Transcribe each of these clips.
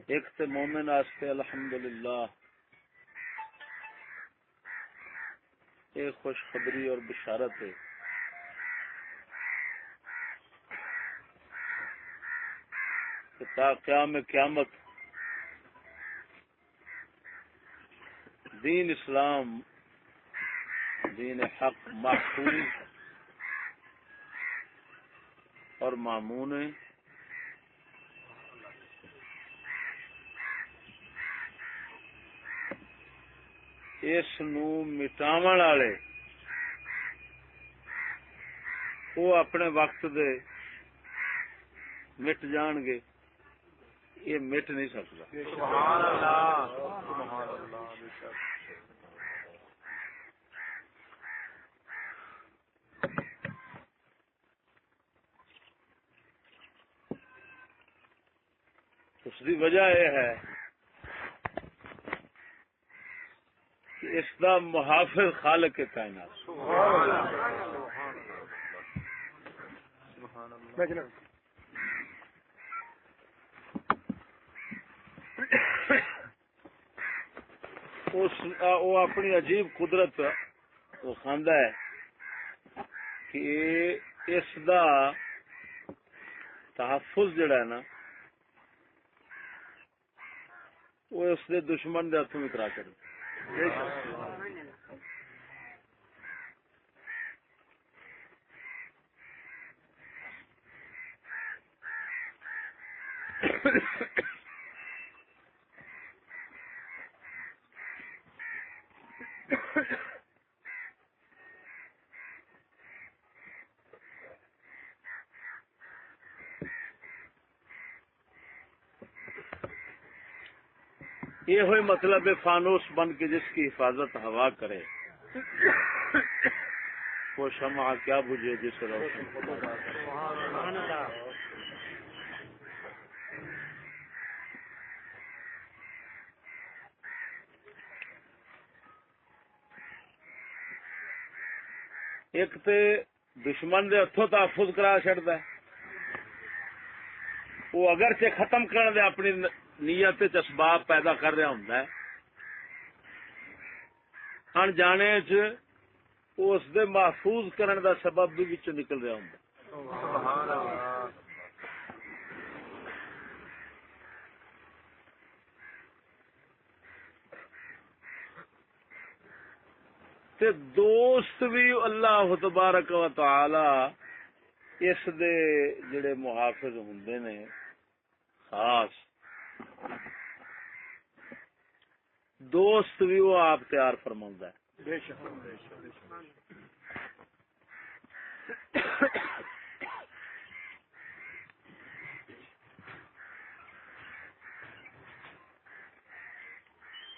ایک تے مومن واسطے الحمدللہ ایک خوشخبری اور بشارت ہے کہ تا قیام قیامت دین اسلام دین حق محفوظ اور مامون ہے۔ اس نو مٹاون والے وہ اپنے وقت دے مٹ جان گے، یہ مٹ نہیں سکتا۔ سبحان اللہ سبحان اللہ۔ اس کی وجہ یہ ہے کہ اس کا محافظ خالق کے کائنات۔ سبحان اللہ سبحان اللہ۔ وہ اپنی عجیب قدرت وہ خاندہ ہے کہ اس دا تحفظ جڑا ہے نا وہ اس دے دشمن دے ہاتھوں اترا کر یہ ہوئی مطلب ہے فانوس بن کے جس کی حفاظت ہوا کرے وہ شمع کیا بجھے جس روشن۔ ایک تے دشمن دے ہتھوں تحفظ کرا چڑھتا ہے، وہ اگرچہ ختم کرنے دے اپنی نیت اسباب پیدا کر رہا ہوں ان جانے اس دے محفوظ کرنے دا سبب بھی وچوں نکل رہا ہوں۔ سبحان اللہ۔ تے دوست بھی اللہ تبارک و تعالی اس دے جڑے محافظ ہوندے نے خاص دوست بھی وہ آپ تیار فرماؤندا ہے۔ بے شک بے شک بے شک۔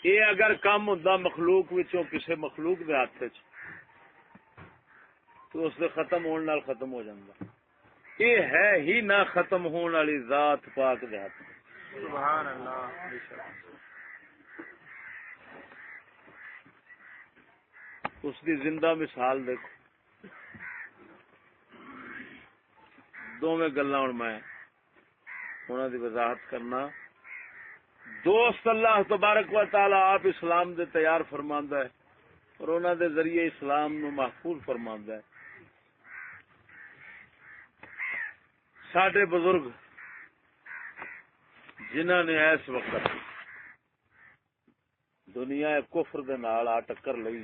یہ اگر کم ہوندا مخلوق وچوں کسے مخلوق دے ہاتھ وچ تو اس دے ختم ہون نال ختم ہو جاندا۔ یہ ہے ہی نہ ختم ہون والی ذات پاک دے ہاتھ۔ سبحان اللہ بے شک۔ اس دی زندہ مثال دیکھو۔ دونوں گلاں ہن میں انہاں دی وضاحت کرنا۔ دوست اللہ تبارک و تعالی آپ اسلام دے تیار فرماندا ہے اور انہاں دے ذریعے اسلام نو محفوظ فرماندا ہے۔ ساڈے بزرگ جنہاں نے اس وقت دنیا کفر دے نال آ ٹکر لئی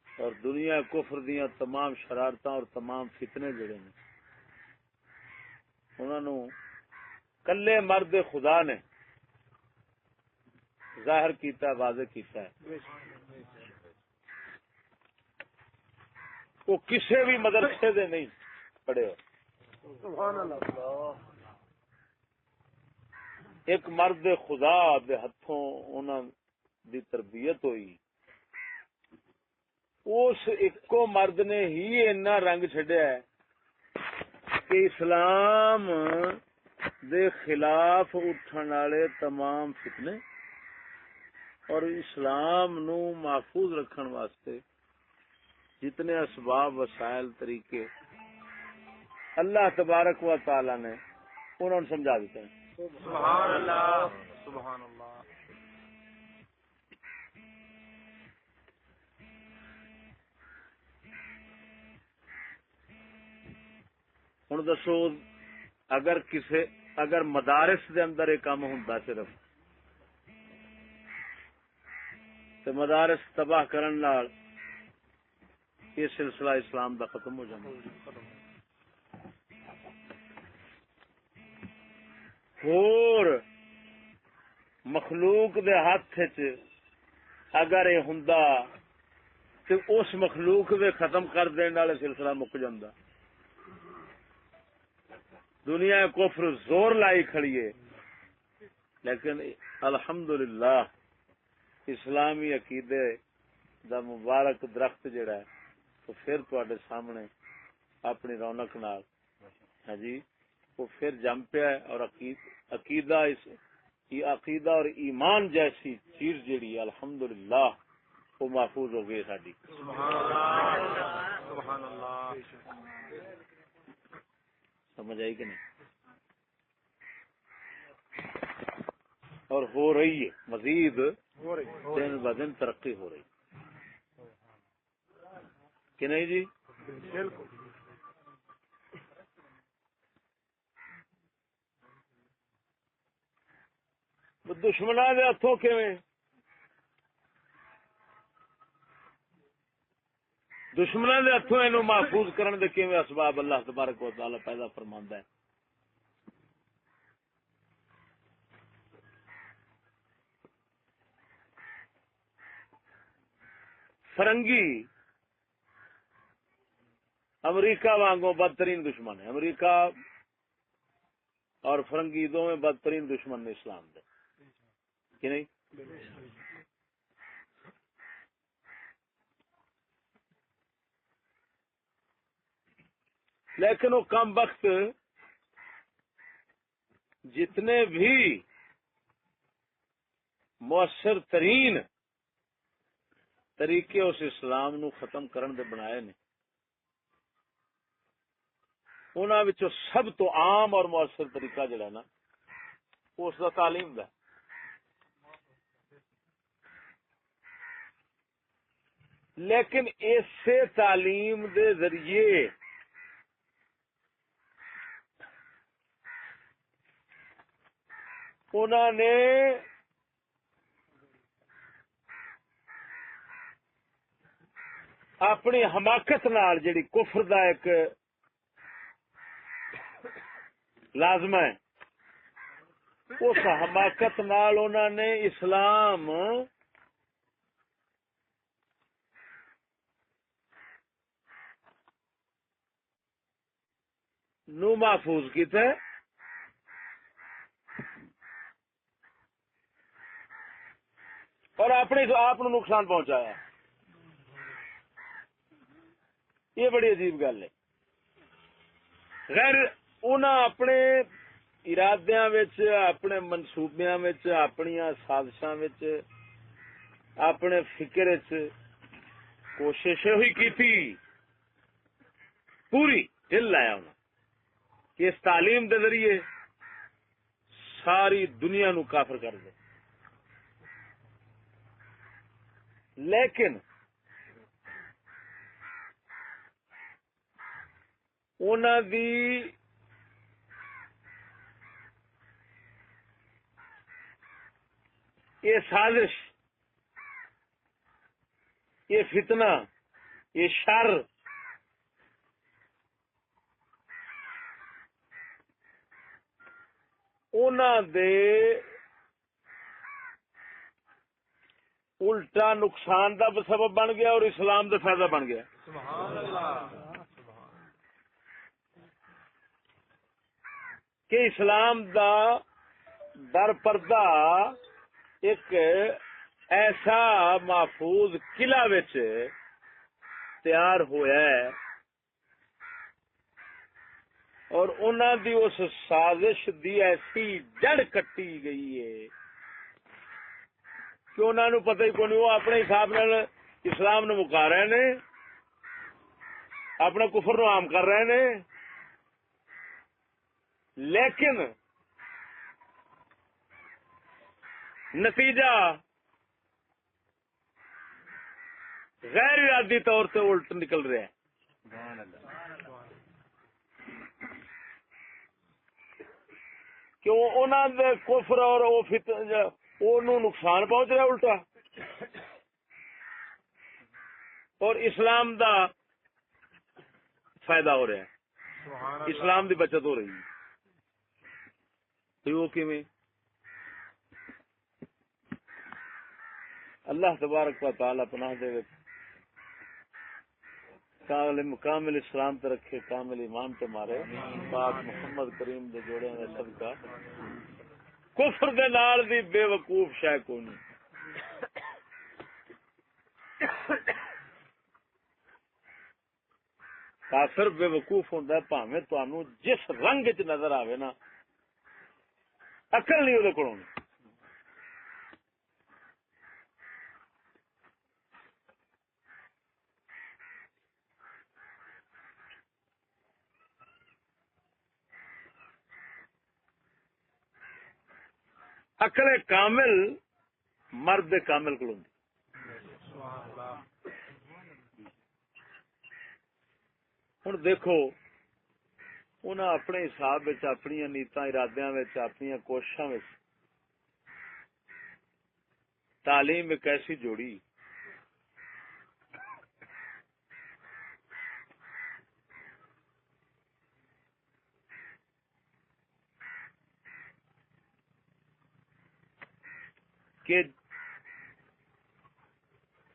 اور دنیا کفر دیاں تمام شرارتاں اور تمام فتنے جڑے نے انہاں نو کلے مرد خدا نے ظاہر کیتا، واضح کیتا ہے۔ وہ کسے بھی مدرسے دے نہیں پڑھے ہو۔ سبحان اللہ۔ ایک مرد خدا دے ہتھوں انہاں دی تربیت ہوئی، اس ایکو مرد نے ہی اتنا رنگ چڈیا ہے کہ اسلام دے خلاف اٹھن والے تمام فتنے اور اسلام نو محفوظ رکھن واسطے جتنے اسباب وسائل طریقے اللہ تبارک و تعالی نے انہوں نے سمجھا دیتا ہے. سبحان اللہ سبحان اللہ. ہوں دسو اگر مدارس دے اندر یہ کام ہوندا صرف تو مدارس تباہ کرن نال یہ سلسلہ اسلام دا ختم ہو جانا. اور مخلوق دے ہاتھ وچ اگر یہ ہوندا تے اس مخلوق دے ختم کر دین والے سلسلہ مک جاندا. دنیا کفر زور لائی کھڑی ہے لیکن الحمدللہ اسلامی عقیدے دا مبارک درخت جڑا ہے تو پھر تواڈے سامنے اپنی رونق نال ہاں جی وہ پھر جم پیا ہے. اور عقیدہ اور ایمان جیسی چیز جڑی ہے الحمدللہ وہ محفوظ ہو گئی ساڈی. سبحان اللہ سبحان اللہ. سمجھ آئی کہ نہیں؟ اور ہو رہی ہے مزید دن ب دن ترقی ہو رہی کہ نہیں جی؟ بالکل. دشمناں دے ہتھوں کیویں دشمناں دے ہتھوں اینو محفوظ کرن دے کیویں اسباب اللہ تبارک و تعالی پیدا فرماندا ہے. فرنگی امریکہ وانگوں بدترین دشمن ہے. امریکہ اور فرنگی دونوں بدترین دشمن نے اسلام دے کہ نہیں؟ لیکن وہ کم وقت جتنے بھی مؤثر ترین طریقے اس اسلام نو ختم کرن دے بنائے نے انہاں وچوں سب تو عام اور مؤثر طریقہ جڑا ہے نا اس دا تعلیم دا. لیکن اسے تعلیم دے ذریعے انہوں نے اپنی حماقت نال جڑی کفر دا ایک لازمہ ہے اس حماقت نال انہوں نے اسلام نو محفوظ کیتا ہے اور اپنے آپ نقصان پہنچایا. یہ بڑی عجیب گل ہے. غیر انہاں اپنے ارادیاں وچ اپنے منصوبیاں وچ اپنی سازشاں وچ اپنے فکر وچ کوشش ہوئی کیتی پوری دل لایا انہاں کہ اس تعلیم دے ذریعے ساری دنیا نو کافر کر دے. لیکن انہاں دی یہ سازش یہ فتنہ یہ شر انہاں دے الٹا نقصان دا سبب بن گیا اور اسلام دا فائدہ بن گیا. سبحان اللہ. کہ اسلام دا در پردہ ایک ایسا محفوظ قلعہ وچ تیار ہویا ہے اور انہاں دی اس سازش دی ایسی جڑ کٹی گئی ہے کہ انہاں نو پتہ ہی کوئی نہیں. وہ اپنے حساب نال اسلام نو مکا رہے نے اپنا کفر نو عام کر رہے نے لیکن نتیجہ غیر ارادی طور سے الٹ نکل رہا ہے کہ انہوں نے کفر اور وہ نقصان پہنچ رہا الٹا اور اسلام دا فائدہ ہو رہا ہے، اسلام دی بچت ہو رہی ہے. تو وہ کیویں؟ اللہ تبارک و تعالی پناہ دے کامل اسلام تے رکھے، کامل ایمان تے مارے، پاک محمد کریم دے جوڑے دا صدقہ کفر دے نال دی بے وقوف شے کوئی نہیں. کافر بے وقوف ہوندا ہے بھاویں تانوں جس رنگ وچ نظر آوے نا، عقل نہیں اودے کول ہونی. عقل کامل مرد کامل کول ہوندی. ہن دیکھو انہاں اپنے حساب وچ، اپنی نیتاں ارادیاں وچ، اپنی کوششاں وچ تعلیم ایک ایسی جوڑی کہ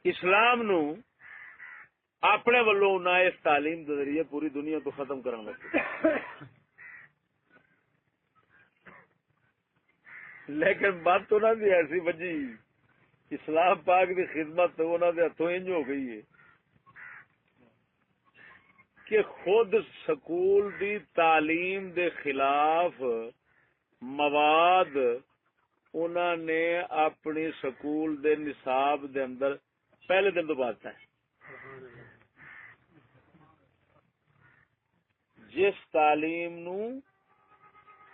اسلام نو اپنے ولوں نہ اس تعلیم کے ذریعے پوری دنیا کو ختم کرنے لگے. لیکن بات تو انہوں نے ایسی بجی اسلام پاک کی خدمت انہوں نے ہاتھوں انج ہو گئی ہے کہ خود سکول دی تعلیم دے خلاف مواد انہوں نے اپنی سکول دے نصاب دے اندر پہلے دن تو بات ہے. جس تعلیم نو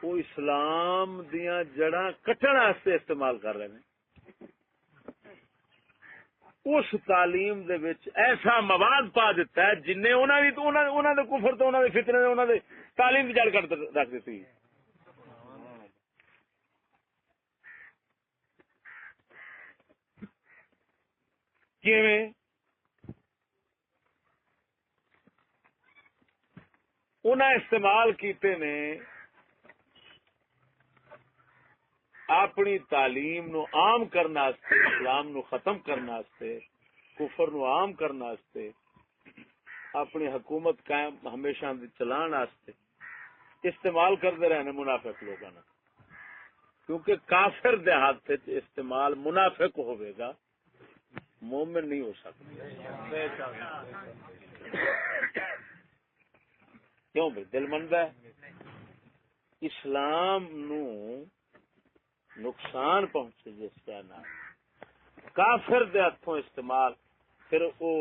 وہ اسلام دیاں جڑاں کٹن واسطے استعمال کر رہے ہیں، اس تعلیم دے وچ ایسا مواد پا دیتا ہے جن نے انہاں دے کفر تو انہاں دے فتنے نے انہاں دے تعلیم دی جڑ کٹ رکھ دیتی. کیویں؟ انہاں استعمال کیتے نے اپنی تعلیم نو عام کرنے واسطے، اسلام نو ختم کرنے واسطے، کفر نو عام کرنے واسطے، اپنی حکومت قائم ہمیشہ چلان واسطے استعمال کرتے رہے ہیں منافق لوگوں نے. کیونکہ کافر دے ہاتھ استعمال منافق ہوئے گا، مومن نہیں ہو سکتا. کیوں بھائی دل مند ہے اسلام نو نقصان پہنچے جس کا نام کافر دے ہاتھوں استعمال، پھر وہ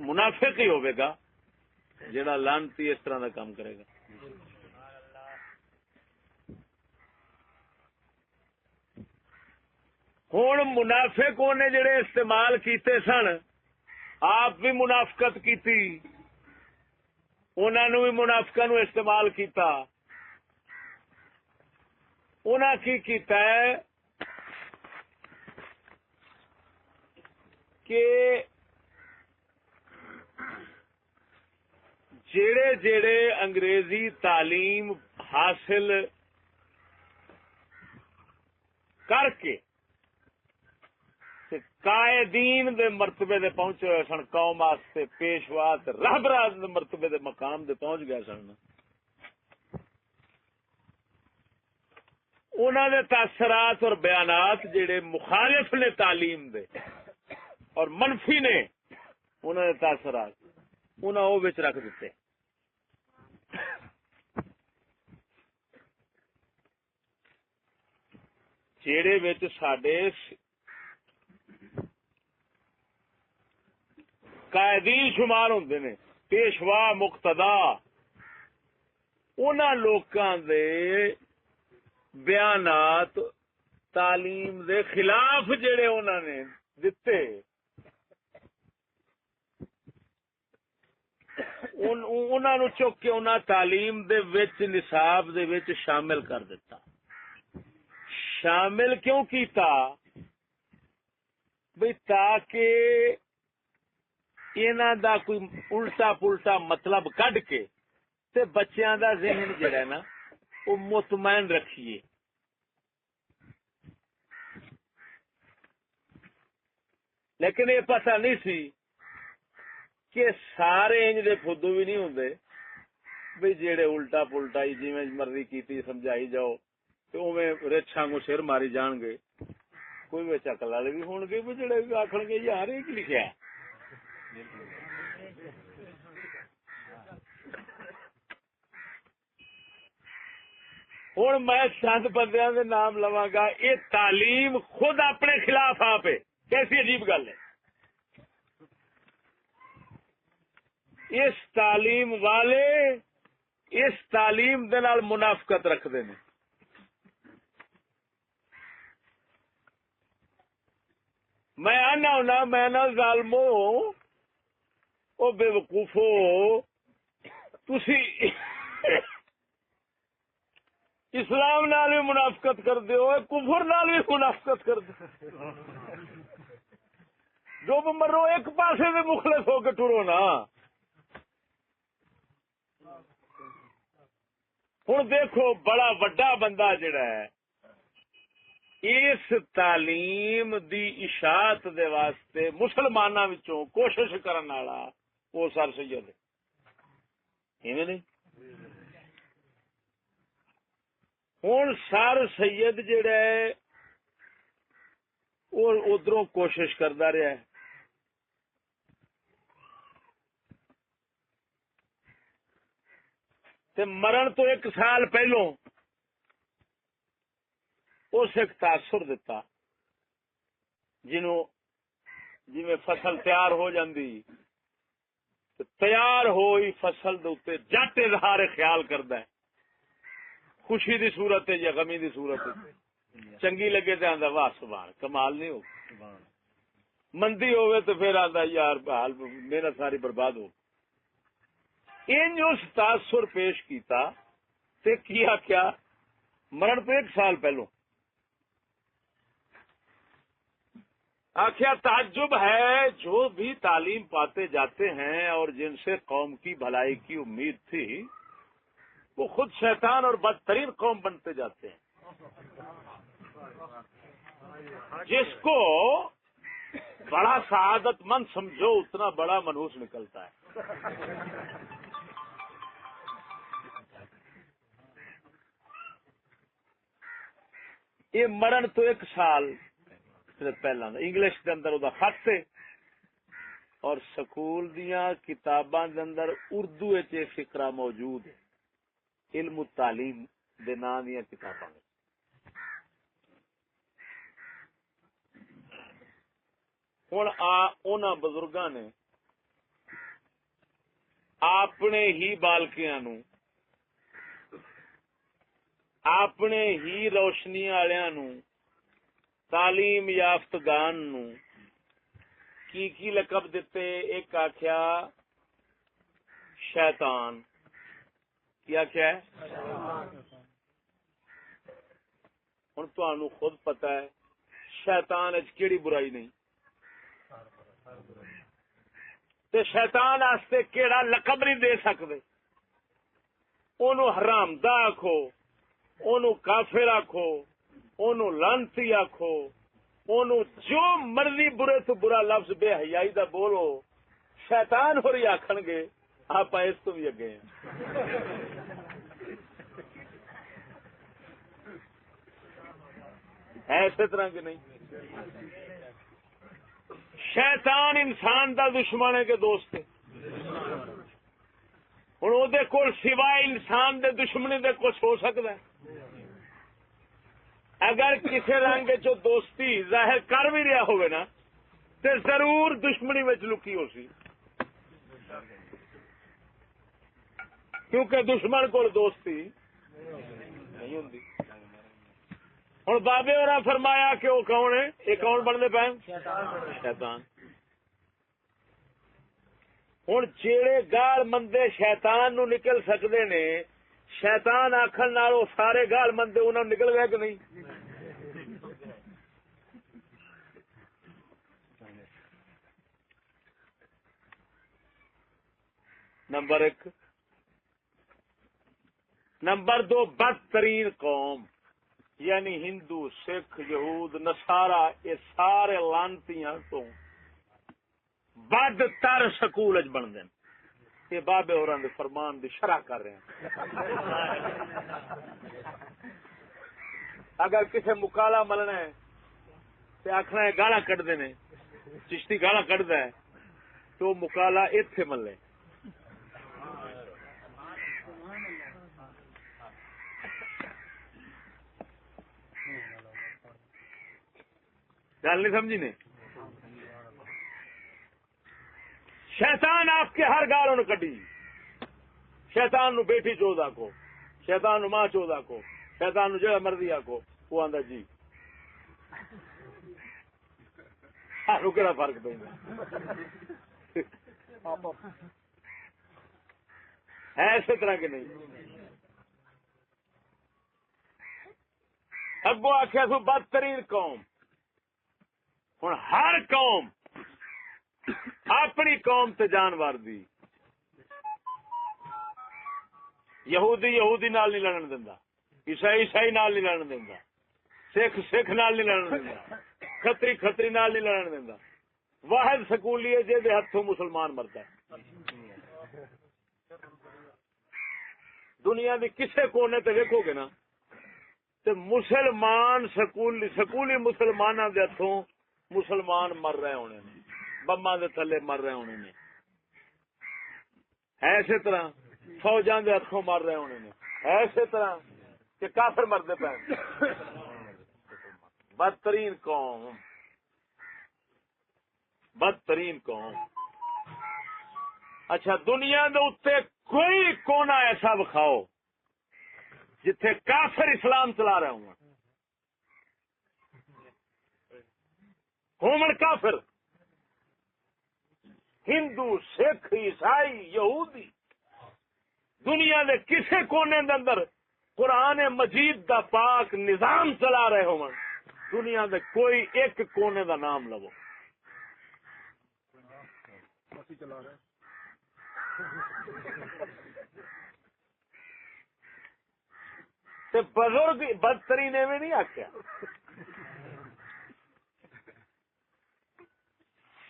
منافق ہی ہوئے گا جڑا لانتی اس طرح کا کام کرے گا. ہوں منافق نے جڑے استعمال کیتے سن، آپ بھی منافقت کیتی، انہوں نے بھی منافقاں نو استعمال کیتا. انہاں کی کیتا ہے کہ جڑے جڑے انگریزی تعلیم حاصل کر کے قائدین دے مرتبے دے پہنچے ہوئے سن، قوم واسطے پیشوا رہبر دے مرتبے دے مقام دے پہنچ گئے سن، انہوں نے تاثرات اور بیانات جڑے مخالف نے تعلیم دے اور منفی نے، انہوں نے تاثرات انہوں وہ بچ رکھ دیتے. جیڑے وچ ساڈے قائدین شمار ہوندے نے، پیشوا مقتدا انہاں لوکاں دے بیانات تعلیم دے خلاف جڑے انہاں نے دتے انہاں نو چک کے انہاں تعلیم دے وچ نصاب دے وچ شامل کر دیتا. شامل کیوں کیتا؟ بھئی تاکہ انہاں دا کوئی الٹا پلٹا مطلب کڈ کے تے بچیاں دا ذہن جڑا ہے نا وہ مطمئن رکھیے. لیکن یہ پتہ نہیں سی کہ سارے انج دے فدو بھی نہیں ہوندے بھئی جیڑے الٹا پلٹا ہی جویں مرضی کیتی سمجھائی جاؤ تے اوویں رچھاں کو سر ماری جان گے. کوئی وچ عقل والے بھی ہون گے جڑے آکھن گے یار یہ کی لکھیا ہے. ہوں میں چند بندیاں دے نام لواں گا. یہ تعلیم خود اپنے خلاف آپ ہے. کیسی عجیب گل ہے. اس تعلیم والے اس تعلیم دے نال منافقت رکھتے ہیں. میں آنا ہونا میں نہ ظالمو او بے وقوفو تسی اسلام نال بھی منافقت کر دیو کفر نال بھی منافقت کر دیو. جو مرو ایک پاسے دے مخلص ہو کے ٹرو نا. ہوں دیکھو بڑا وڈا بندہ جڑا ہے اس تعلیم دی اشاعت دے واسطے مسلماناں وچوں کوشش کرن والا وہ سر سید ہے. ایویں نہیں. ہوں سر سید جڑا ہے وہ ادھروں کوشش کرتا رہا ہے. تے مرن تو 1 سال پہلوں اس ایک تاثر دیتا جنوں جی فصل تیار ہو جاندی تیار ہوئی فصل دے اوتے جٹ اظہار خیال کردا ہے خوشی دی صورت ہے یا غمی دی صورت ہے. چنگی لگے تے آندا واہ سبحان کمال نہیں ہو. مندی ہوے تے پھر آندا یار حال محنت ساری برباد ہو. ان اس تاثر پیش کیتا تے کیا کیا مرن تو 1 سال پہلوں آخیا تعجب ہے جو بھی تعلیم پاتے جاتے ہیں اور جن سے قوم کی بھلائی کی امید تھی وہ خود شیطان اور بدترین قوم بنتے جاتے ہیں. جس کو بڑا سعادت مند سمجھو اتنا بڑا منحوس نکلتا ہے. یہ مرن تو 1 سال پہلا انگلش کے اندر وہ خط ہے اور سکول دیاں کتاباں دے اندر اردو فقرہ موجود ہے. علم التعلیم دے نام دیاں کتاباں ہوں انہاں بزرگاں نے اپنے ہی بالکیاں نو اپنے ہی روشنی والےاں نو تعلیم یافتگان نو کی لقب دیتے. ایک آخیا شیطان. کیا ہے ہوں تمہیں خود پتا ہے شیطان کیڑی برائی نہیں تے شیطان واسطے کیڑا لقب نہیں دے سکتے. اونوں حرامدا آکھو اونوں کافر آکھو اونوں لعنتی آکھو اونوں جو مرضی برے تو برا لفظ بے حیائی دا بولو شیطان ہو رہی آکھن گے آپ اس تو بھی اگے ہیں. ایسے طرح کے نہیں. شیطان انسان دا دشمن ہے کہ دوست ہے. ہوں وہ کول سوائے انسان دے دشمنی دے کچھ ہو سکتا ہے. اگر کسی رنگ چو دوستی ظاہر کر بھی رہا ہوگا نا تو ضرور دشمنی میں لکی ہو سی. کیونکہ دشمن کو دوستی نہیں ہوں. ہوں بابے اور فرمایا کہ وہ کون ہے؟ یہ کون بنتے پے؟ شیطان. ہوں جیڑے گال مندے شیطان نو نکل سکتے نے، شیطان آخر نال سارے گال مندے انہوں نکل گئے کہ نہیں؟ نمبر 1. نمبر 2، بدترین قوم یعنی ہندو، سکھ، یہود، نصارا، یہ سارے لانتیاں تو بدتر سکول بنتے ہیں. یہ بابے ہوراں دے فرمان دی شرح کر رہے ہیں. اگر کسے مکالا ملنا ہے تو آخنا ہے گالا کٹتے ہیں، چشتی گالا کٹتا ہے تو مکالا ایتھے ملے. گل نہیں سمجھی نے؟ شیطان آپ کے ہر گال نے کٹی. شیطان نو بیٹی چودا کو، شیطان نو ماں چودا کو، شیطان نو جڑا مرضی آکو، وہ آندا جی. سانو کہڑا فرق پہ ہے اسی طرح کے نہیں. اگو آخیا سو بدترین قوم. ہوں ہر قوم اپنی قوم تے جانور دی. یہودی یہودی نال نہیں لڑن دیندا، عیسائی عیسائی نال نہیں لڑن دیندا، سکھ سکھ نال نہیں لڑن دیندا، کھتری کھتری نال نہیں لڑن دیندا. واحد سکولی ہے جے دے ہتھوں مسلمان مرتا ہے. دنیا دی کسے کونے تے ویکھو گے نا تے مسلمان سکولی مسلماناں دے ہتھوں مسلمان مر رہے ہونے نے، بماں دے تھلے مر رہے ہونے نے. اسی طرح فوجاں دے ہتھوں مر رہے ہونے نے. اسی طرح کہ کافر مردے پے. بدترین قوم، بدترین قوم. اچھا دنیا دے اوتے کوئی کونا ایسا بکھاؤ جتھے کافر اسلام چلا رہے ہوں ہومن کافر، ہندو، سکھ، عیسائی، یہودی، دنیا دے کسے کونے دے اندر قرآن مجید دا پاک نظام چلا رہے ہوں. دنیا دے کوئی ایک کونے دا نام لو. تے بزرگ بدترین ایویں نہیں آخیا.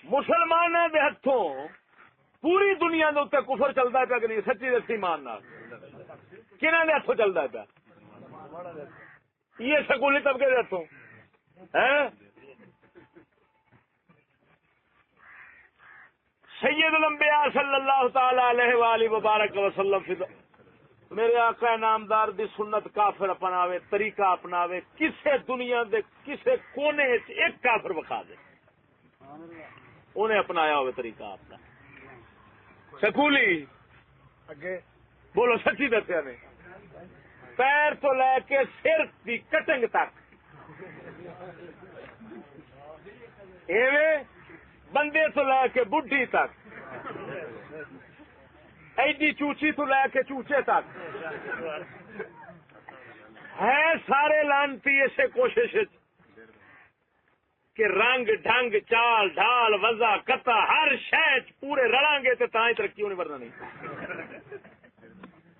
مسلمانوں دے ہتھوں پوری دنیا دے اوتے کفر چلتا پیا کہ نہیں؟ سچی دسی مان نال کنہاں دے ہتھوں چلتا پیا؟ یہ سکولی طبقے دے ہتھوں. سید الانبیاء صلی اللہ تعالی علیہ وآلہ وبارک وسلم میرے آقا نامدار دی سنت کافر اپناوے، طریقہ اپناوے، کسے دنیا دے کسے کونے ایک کافر بکھا دے انہیں اپنایا ہوئے طریقہ اپنا. سکولی بولو سچی دسیا نے، پیر تو لے کے سر کی کٹنگ تک ایویں، بندے تو لے کے بڈھی تک، ایڈی چوچی تو لے کے چوچے تک ہے سارے لانتی اسے کوشش کہ رنگ ڈھنگ چال ڈھال وزا کتا ہر شہ پورے رلیں گے تو تاں ترقی ہونے ورنہ نہیں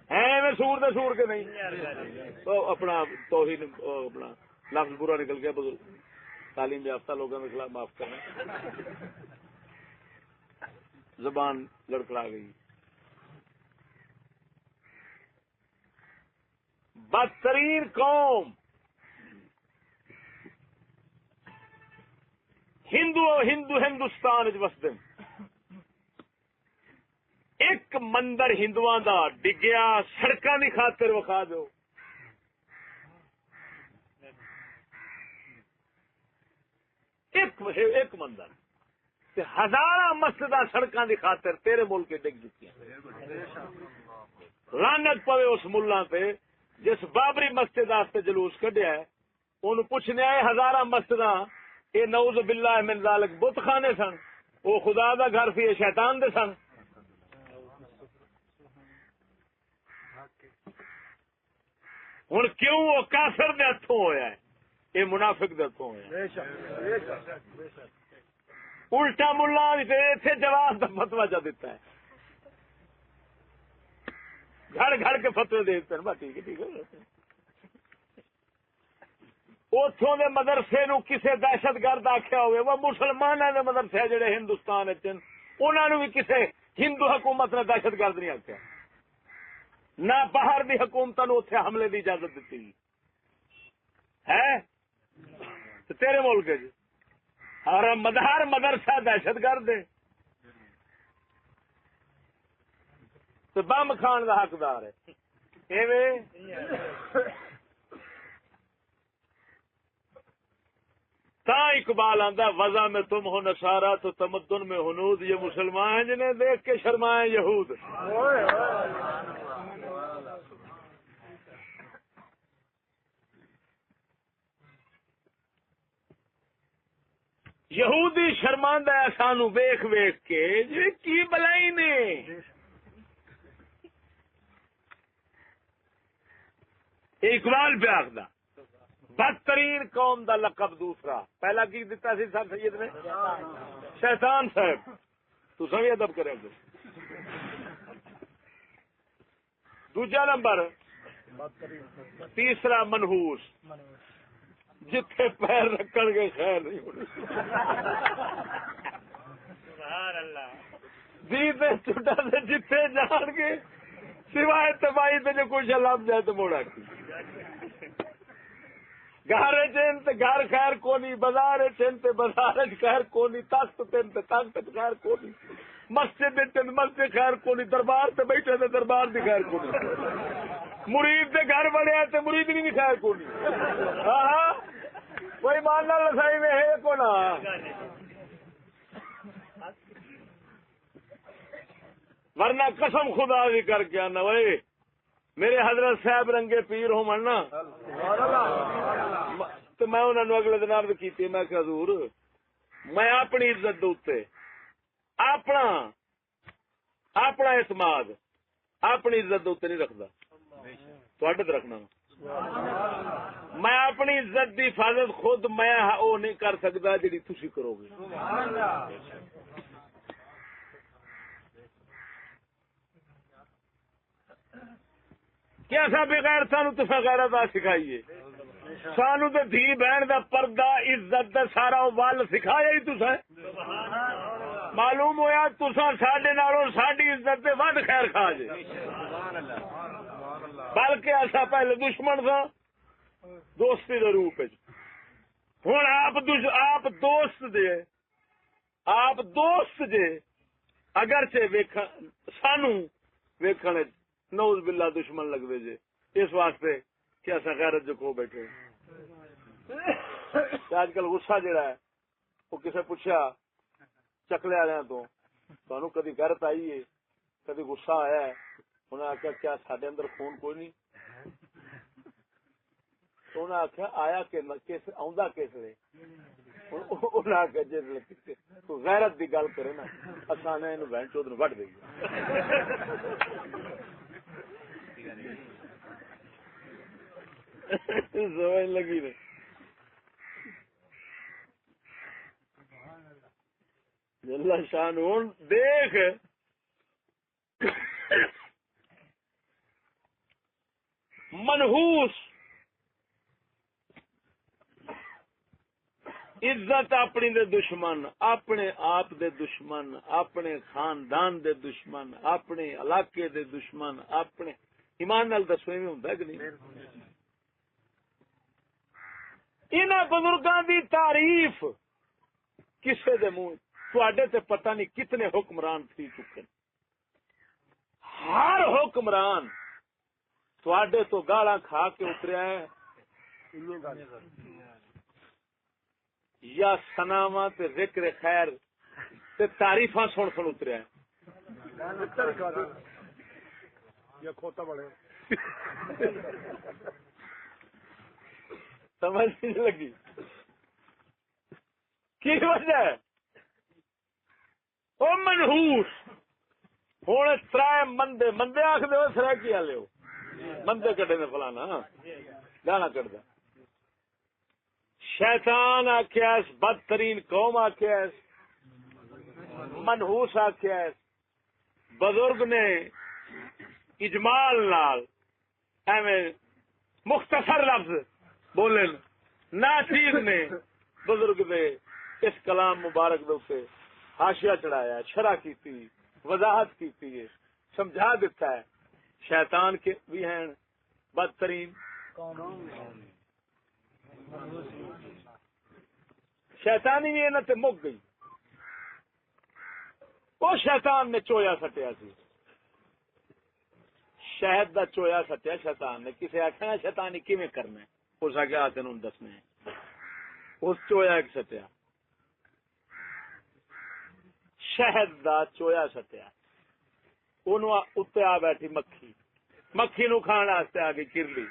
ہے. میں سور دے سور کے نہیں تو اپنا توہین اپنا لفظ برا نکل گیا. بزرگ تعلیم یافتہ لوگوں کے خلاف معاف کرنا، زبان لڑکڑا گئی. بدترین قوم ہندوستان وسدن. ایک مندر ہندوؤں دا ڈگیا سڑکاں دی خاطر وکھا دو. ایک مندر تے ہزاراں مسجداں سڑکاں دی خاطر تیرے ملک ڈگ چکی ہیں. لعنت پوے اس ملا تے جس بابری مسجد واسطے جلوس کڈیا ہے اونوں پوچھنے آئے ہزاراں مسجداں اے نعوذ باللہ من ذالک بت خانے سن وہ خدا دا گھر سی شیطان دے سن ہن کیوں وہ کافر دے ہتھوں ہویا ہے یہ منافق دے ہتھوں ہویا ہے الٹا ملا اتنے جواب کا فتوا چا دیتا ہے گھڑ گھڑ کے فتوے دیتے ہیں ٹھیک ہے ٹھیک ہے اتوں کے مدرسے نو کسے دہشت گرد آخیا ہوئے وہ مسلمانوں کے مدرسے جڑے ہندوستان انہوں بھی کسے ہندو حکومت نے دہشت گرد نہیں آخیا نہ باہر دی حکومت نو اتنے حملے دی اجازت دیتی ہے تیرے ملک اور مدار مدرسہ دہشت گرد ہے تو بم کھان کا حقدار ہے تا اقبال آندا وضع میں تم ہو نصارا تو تمدن میں ہنود یہ مسلمان ہیں جنہیں دیکھ کے شرمائیں یہود یہودی شرماندہ ہے سانو ویخ ویخ کے جی کی بلائی نے اقبال پہ آخدا بدترین قوم دا لقب دوسرا پہلا کی دیتا سی سر سید نے شیطان صاحب تو سبھی ادب کرے گے دوجا نمبر تیسرا منحوس جتھے پیر رکھن گے خیر نہیں ہونی سبحان اللہ جی چھوٹا سے جتھے جان گے سوائے تباہی تے جو کچھ لب جائے تو موڑا کی گھر چین تے گھر خیر کونی بازار چین تے بازار خیر کونی تخت تین تے تخت خیر کونی مسجد تین مسجد خیر کونی دربار تے بیٹھے تے دربار دی خیر کونی مرید دے گھر بڑے تے مرید دی بھی خیر کونی ہاں کوئی ماننا لسائی میں ہے کو نا ورنہ قسم خدا بھی کر کے آنا وے میرے حضرت صاحب رنگے پیر ہو مرنا تو میں انہوں نے اگلے دن عرض کی میں کہ حضور میں اپنی عزت دوتے اپنا اعتماد اپنی عزت دوتے نہیں رکھتا تھوڑے تو رکھنا میں اپنی عزت دی حفاظت خود میں وہ نہیں کر سکتا جی تھی کرو گے کیا سا بغیر سانو تو غیرت سکھائیے سانو تو دھی بہن دا پردہ عزت دا سارا ول سکھایا ہی تسا معلوم ہویا تسا ساڈے نالوں ساڈی عزت دے ود خیر کھا جے بلکہ ایسا پہلے دشمن تھا دوستی دے روپ ہوں آپ دوست جے اگرچہ سانو ویکھن نعوذ باللہ دشمن لگ دے جے اس واسطے کہ ایسا غیرت جو کھو بیٹھے آج کل غصہ جڑا ہے وہ کسے پوچھا چکلے والے تو تمہیں کدی غیرت آئی ہے کدی غصہ آیا ہے انہیں آخیا کیا سڈے اندر خون کوئی نہیں تو انہیں آخیا آیا آ کس لیے انہیں آخیا جی تو غیرت کی گل کرے نا اصل نے بہن چود وڈ دیں سمجھ لگی نے اللہ شان ہوں دیکھ منحوس عزت اپنی دے دشمن اپنے آپ دے دشمن اپنے خاندان دے دشمن اپنے علاقے دے دشمن اپنے ایمان نال دسو ایویں ہوندا کہ نہیں انہاں بزرگاں دی تعریف کسے دے منہ تواڈے تے پتہ نہیں کتنے حکمران تھی چکے ہر حکمران تواڈے تو گالاں کھا کے اتریا ہے یا سناواں تے ذکر خیر تے تعریفاں سن اتریا ہے یا کھوتا بڑے سمجھ نہیں لگی کی وجہ ہے او منحوس ہوں ترائے مندے آخ دو سر کیا لو مندے کٹے نے فلانا گانا کٹدا شیطان آخیا بدترین قوم آخیا منحوس آخیا بزرگ نے اجمال نال ایویں مختصر لفظ بولے ناچیز نے بزرگ نے اس کلام مبارک دے حاشیہ چڑھایا شرح کی وضاحت کی سمجھا دیتا ہے شیطان کے بھی ہیں بدترین شیطانی بھی انہوں تے مک گئی وہ شیطان نے چویا سٹیا سی شہد دا چویا سٹیا شیطان نے کسی آخیا شیطانی کیویں کرنا ہے اس آگے تین دسنا ہے اس چویا ایک سٹیا شہد دا چویا سٹیا اتنے آ بیٹھی مکھی نو کھان واسطے آ گئی کرلی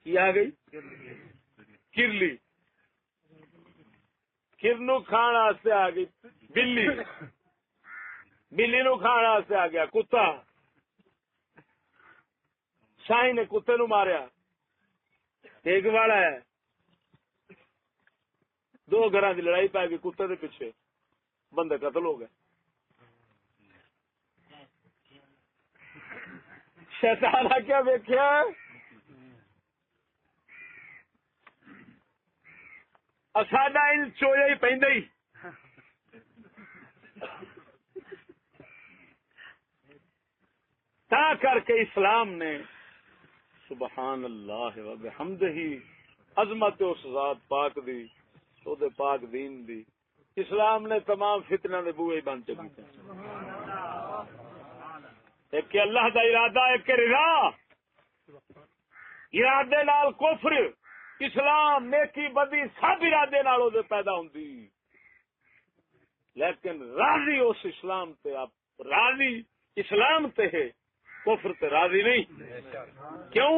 کی آ گئی کرلی کرنو کھان واسطے آ گئی بلی بلی نو کھان واسطے آ گیا کتا شاہی نے کتے نو ماریا ایک والا ہے دو گھراں دی لڑائی پی گئی کتے دے پیچھے بندے قتل ہو گئے شیطان کیا ویکھیا ساڈا ان چویا ہی پیندا ہی تا کر کے اسلام نے سبحان اللہ و بحمدہ عظمت اس ذات پاک دی او دے پاک دین دی اسلام نے تمام فتنہ دے بوئے بند چکی ایک کہ اللہ دا ارادہ ایک کہ رضا ارادے نال کفر اسلام نیکی بدی سب ارادے نال او دے پیدا ہوندی لیکن راضی اس اسلام تے آپ راضی اسلام تے ہے کفر تے راضی نہیں کیوں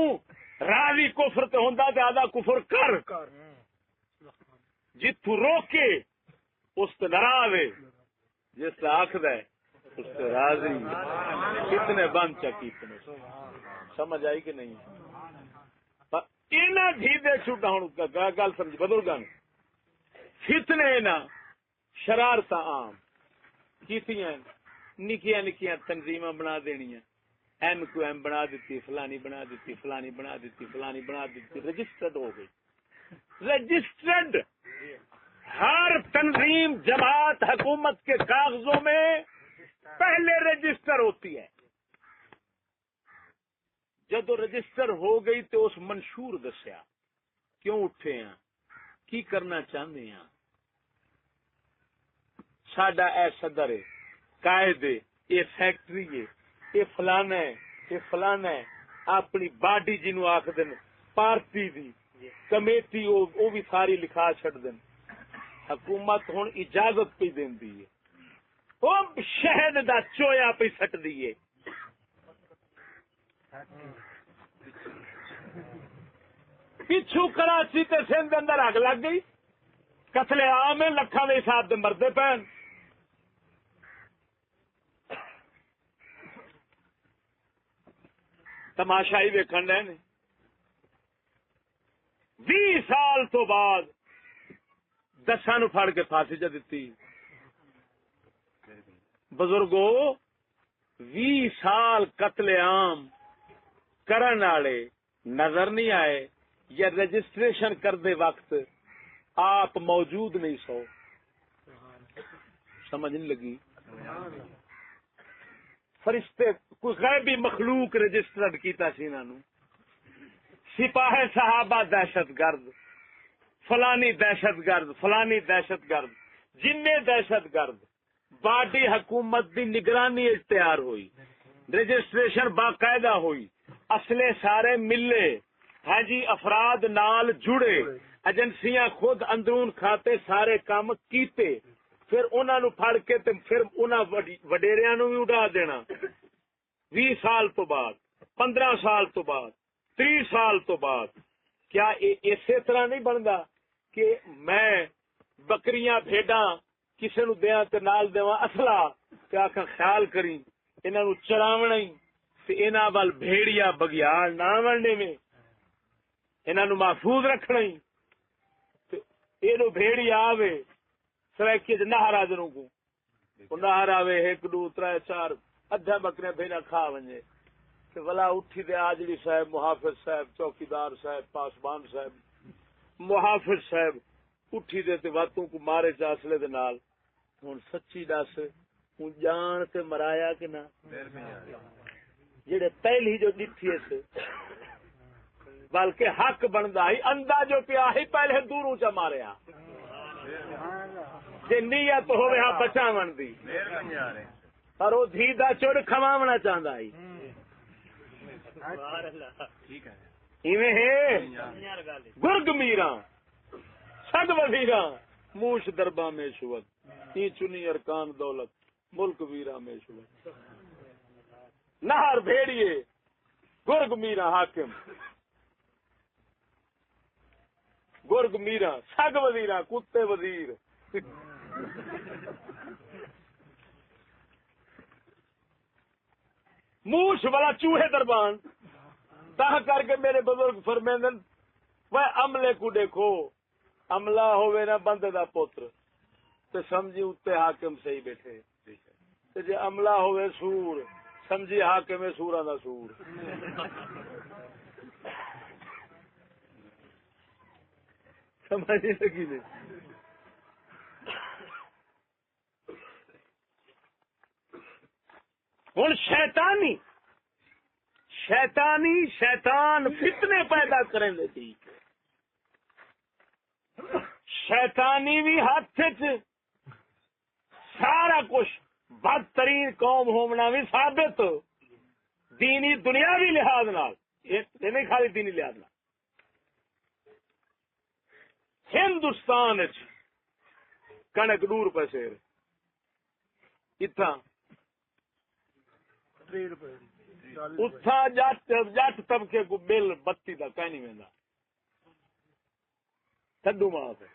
راضی کفر تے ہوندا تے آدھا کفر کر جتھوں روکے اس تے ناراض ہے جس تے آکھدا ہے اس تے راضی کتنے بند چکی اتنے سمجھ آئی کہ نہیں انہاں دھی دے چھوٹا ہن گل سمجھ بزرگاں فتنے نا شرارتاں عام کیتیاں نکیاں نکیاں تنظیماں بنا دینیاں ایم کو ایم بنا دیتی فلانی بنا دیتی فلانی بنا دیتی فلانی بنا دیتی رجسٹرڈ ہو گئی رجسٹرڈ ہر تنظیم جماعت حکومت کے کاغذوں میں پہلے رجسٹر ہوتی ہے جب رجسٹر ہو گئی تو اس منشور دسیا کیوں اٹھے ہیں کی کرنا چاہتے ہیں ساڈا اے صدر ہے قائد ہے یہ فیکٹری ہے یہ فلانا ہے یہ فلانا ہے اپنی باڈی جنوں آخ دین پارٹی دی کمیٹی وہ بھی ساری لکھا چھڑ دین حکومت ہن اجازت پہ دیندی ہے وہ شہد دا چویا پہ سٹ دیے پچھو کراچی تے سندھ اندر اگ لگ گئی قتل عام لکھاں دے حساب دے مردے پین تماشائی ویکھن رہے نے 20 سال تو بعد 10 نو پھڑ کے پھانسی چ دتی بزرگو 20 سال قتل عام کرن والے نظر نہیں آئے یا رجسٹریشن کردے وقت آپ موجود نہیں سو سمجھ نہیں لگی فرشتے کوئی غیبی مخلوق رجسٹرڈ کیتا سی انہاں نو سپاہ صحابہ دہشت گرد فلانی دہشت گرد فلانی دہشت گرد جنے دہشت گرد باڈی حکومت دی نگرانی تیار ہوئی رجسٹریشن باقاعدہ ہوئی اصلے سارے ملے ہاں جی افراد نال جڑے ایجنسیاں خود اندرون کھاتے سارے کام کیتے پھر انہاں نو پھڑ کے تے پھر انہاں وڈیریاں نو بھی اڑا دینا 20 سال تو بعد 15 سال تو بعد 30 سال تو بعد کیا اسی طرح نہیں بنتا کہ میں بکریاں بھیڈاں کسے نو دیاں تے نال دیواں اصلا تے آکھاں خیال کری انہاں نو چراونا ہی تے انہاں ول بھیڑیا بگیاڑ نہ ونڈے میں انہاں نو محفوظ رکھنا ہی تے اینو بھیڑیا آوے سرائکی نہر آدنوں کو نہر آوے 1 2 3 4 ادھا بکریاں بھیڑا کھا ونجے کہ ولا اٹھی دے آجڑی صاحب محافظ صاحب چوکیدار صاحب پاسبان صاحب محافظ صاحب اٹھی دے تے واتوں کو مارے چاسلے دے نال ہن سچی دس ہن جان تے مرایا کہ نہ جڑے پہلی جو ڈٹھی اس بلکہ حق بندا ہی اندا جو پیا ہی پہلے دوروں چا ماریا جے نیت ہوے ہا بچاون دی پر او دھی دا چڑ کھواونا چاہندا ہی ٹھیک ہے ایویں ہے گرگ میراں سگ وزیراں موش درباں میں شوت ای چنی ارکان دولت ملک ویراں میں شوت نہر بھیڑیے گرگ میراں حاکم گرگ میراں سگ وزیراں کتے وزیر موش والا چوہے دربان تاہ کر کے میرے بزرگ فرمیندن وہ عملے کو دیکھو عملہ ہوئے نا بندے دا پوتر تے سمجھی اتے حاکم سے ہی بیٹھے تے جے عملہ ہوئے سور سمجھی حاکم سوراں دا سور سمجھ نہیں لگی نہیں ہوں شیطان فتنے پیدا کریں دے تھی شیطانی بھی ہاتھ سارا کچھ بدترین قوم ہونا بھی ثابت دینی دنیاوی لحاظ نال یہ نہیں خالی دینی لحاظ نال ہندوستان کنک 2 روپے سیر اتنا اتھا جٹ طبقے کو بل 32 کا کہیں نہیں ویندا تھڈو ماں سے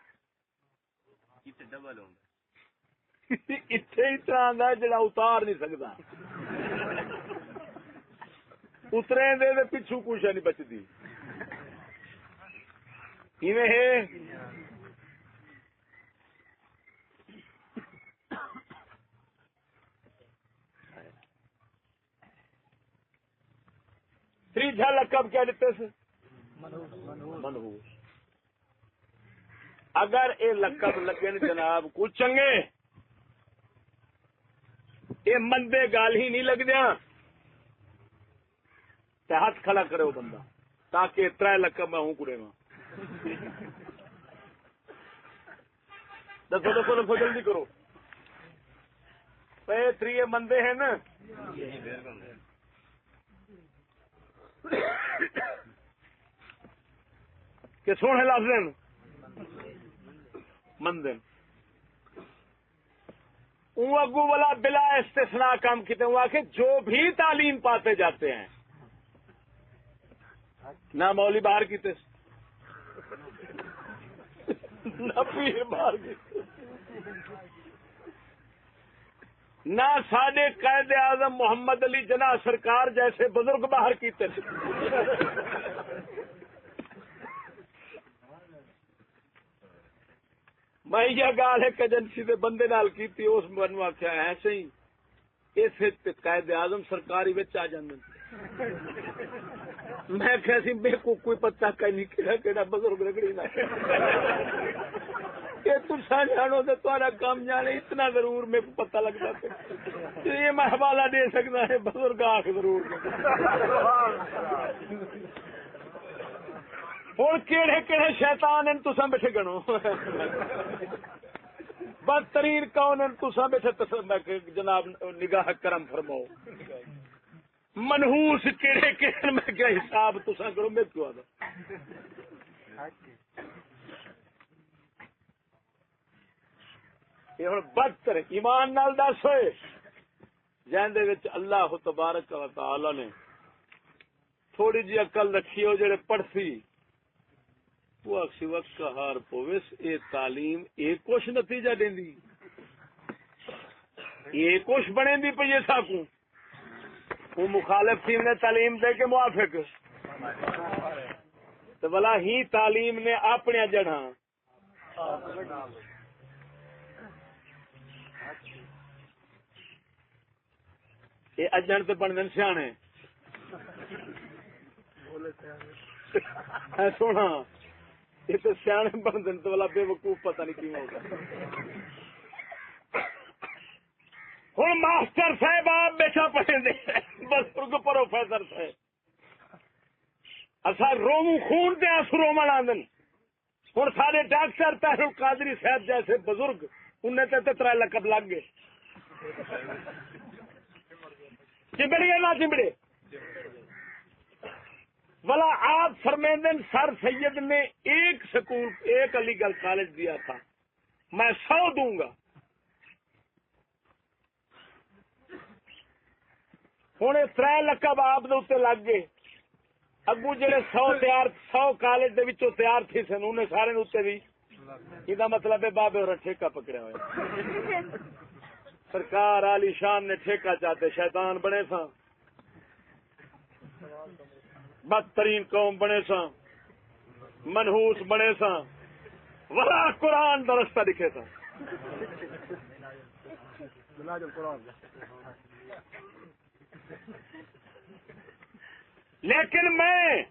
ڈبل ہوں اتنے اتنا آندا جڑا اتار نہیں سکتا اترے دے پچھو کچھ نہیں بچتی ایویں ہے تیجا لقب کیا دیتے سے منحوس اگر یہ لقب لگے جناب کو چنگے یہ مندے گال ہی نہیں لگ دیا ہاتھ کھڑا کرے وہ بندہ تاکہ 3 لقب میں ہوں کڑے ماں دسو جلدی کرو 3 مندے ہیں نا کہ سونے لفظ مندن اگو والا بلا استثناء کام کیتے ہوا کہ جو بھی تعلیم پاتے جاتے ہیں نہ مولوی باہر کیتے نہ پیر باہر کیتے نہ ساڈے قائد اعظم محمد علی جناح سرکار جیسے بزرگ باہر کیتے میں یہ گال ایک ایجنسی دے بندے نال کیتی اس منو آخیا ایسے ہی اس قائد اعظم سرکاری وچ آ جاندے میں کہ سی میرے کو کوئی پتہ نہیں کہڑا بزرگ رگڑی نہ کہ تساں جانو تے تہاڈا کام جانے اتنا ضرور میرے کو پتہ لگتا ہے یہ میں حوالہ دے سکتا ہے بزرگ آخ ضرور ہوں کہڑے کہڑے شیطان ہیں تساں بیٹھے گنو بدترین کون ہیں تساں بیٹھے جناب نگاہ کرم فرماؤ منحوس کہڑے کہڑے میں کیا حساب تساں کرو میں کیوں آدھا یہ ہوں بدتر ایمان نال دس ہوئے جہاں اللہ تبارک و تعالی نے تھوڑی جی عقل رکھی ہو جڑے پڑھسی وہ اکسی وقت ہار پوس یہ تعلیم ایک کچھ نتیجہ دینی یہ کچھ بنے دی پی ساکوں وہ مخالف ٹیم نے تعلیم دے کے موافق تو بلا ہی تعلیم نے اپنے جڑا یہ اجن تو بن سیانے سونا یہ تو سیانے بن دن تو بلا بے وقوف پتہ نہیں کیوں ہوگا ہوں ماسٹر صاحب آپ بیٹھا پڑھے دے بزرگ پروفیسر صاحب اصا روم خون دے آسرو منا دن ہوں سارے ڈاکٹر طاہر القادری صاحب جیسے بزرگ انہیں تو 3 لقب لگ گئے چمڑے نہ چمڑے بلا آپ فرمیندن سر سید نے ایک سکول ایک علی گڑھ کالج دیا تھا میں 100 دوں گا ہوں 3 لقب آپ لگ گئے اگو جڑے 100 کالج تیار تھی سن انہیں سارے اتنے بھی یہ مطلب ہے بابے اور ٹھیکہ پکڑا ہوا سرکار علی شان نے ٹھیکہ چاہتے شیطان بنے سا بدترین قوم بنے سا منحوس بنے سا ولا قرآن درستہ دکھے سا لیکن میں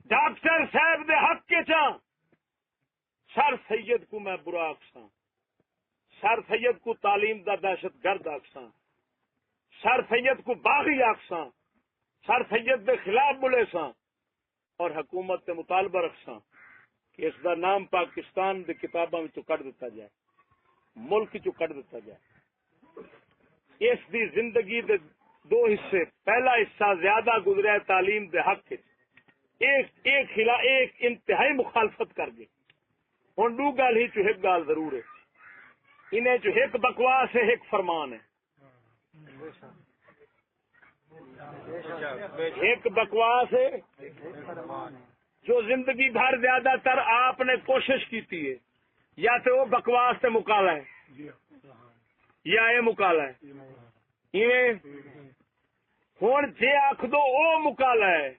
ڈاکٹر صاحب دے حق کے چاہ سر سید کو میں برا آکساں سر سید کو تعلیم دا دہشت گرد آکساں سر سید کو باغی آکساں سر سید دے خلاف بولے ساں اور حکومت تے مطالبہ رکھساں کہ اس دا نام پاکستان دے کتاباں وچوں کڈ دیتا جائے ملک چوں کڈ دیتا جائے اس دی زندگی دے 2 حصے پہلا حصہ زیادہ گزرا تعلیم دے حق ایک انتہائی مخالفت کر گئے ہوں 2 گل ہی چو ایک گال ضرور ہے انہیں جو ایک بکواس ہے ایک فرمان ہے ایک بکواس ہے جو زندگی بھر زیادہ تر آپ نے کوشش کی ہے یا تو وہ بکواس سے مکالا ہے یا یہ مکالا ہے ہوں جی آخ دو وہ مکالا ہے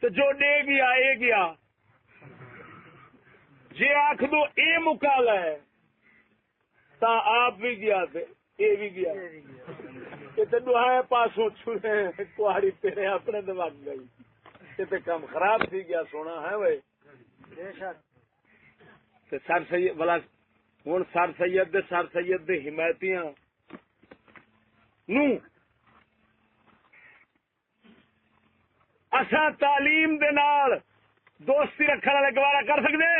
تو جو دے گیا اے گیا جی آخ دو اے مکالا ہے تا آپ بھی گیا تھے اے بھی گیا کہ دوہائے پاسوں چھوڑے کہاڑی تیرے اپنے دماغ گئی کہ کام خراب تھی گیا سونا ہے بھائی سر سید بلا ہوں سر سید دے حمایتیاں نو اساں تعلیم دے نال دوستی رکھنے والے گوارا کر سکتے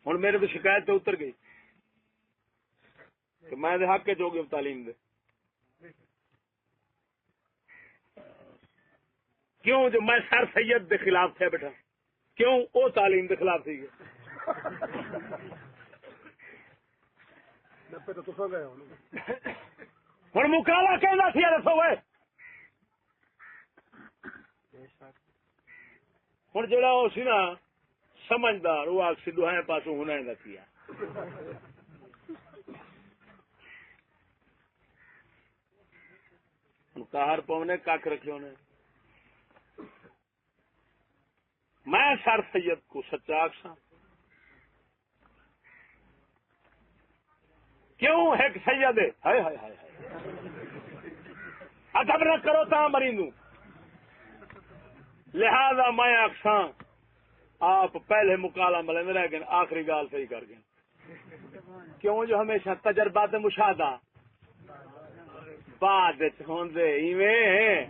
ہوں میرے تو شکایت تو اتر گئی کہ میں حق کے جو گیا تعلیم دے کیوں جو میں سر سید دے خلاف تھا بیٹھا کیوں وہ تعلیم دے خلاف تھی ہوں مکالا کہنا سی رسو ہوں جڑا وہ سی نا سمجھدار وہ آگ سدھو ہے پاسوں ہونا ہے کیا کار پونے کک رکھے انہیں میں سر سید کو سچا آخساں کیوں ایک سید ہے ہائے ہائے ہائے ادب نہ کرو تا مریندوں لہذا میں آخساں آپ پہلے مکالا ملے رہ گئے آخری گال صحیح کر گئے کیوں جو ہمیشہ تجربات مشاہدہ بعد ہوندے ایویں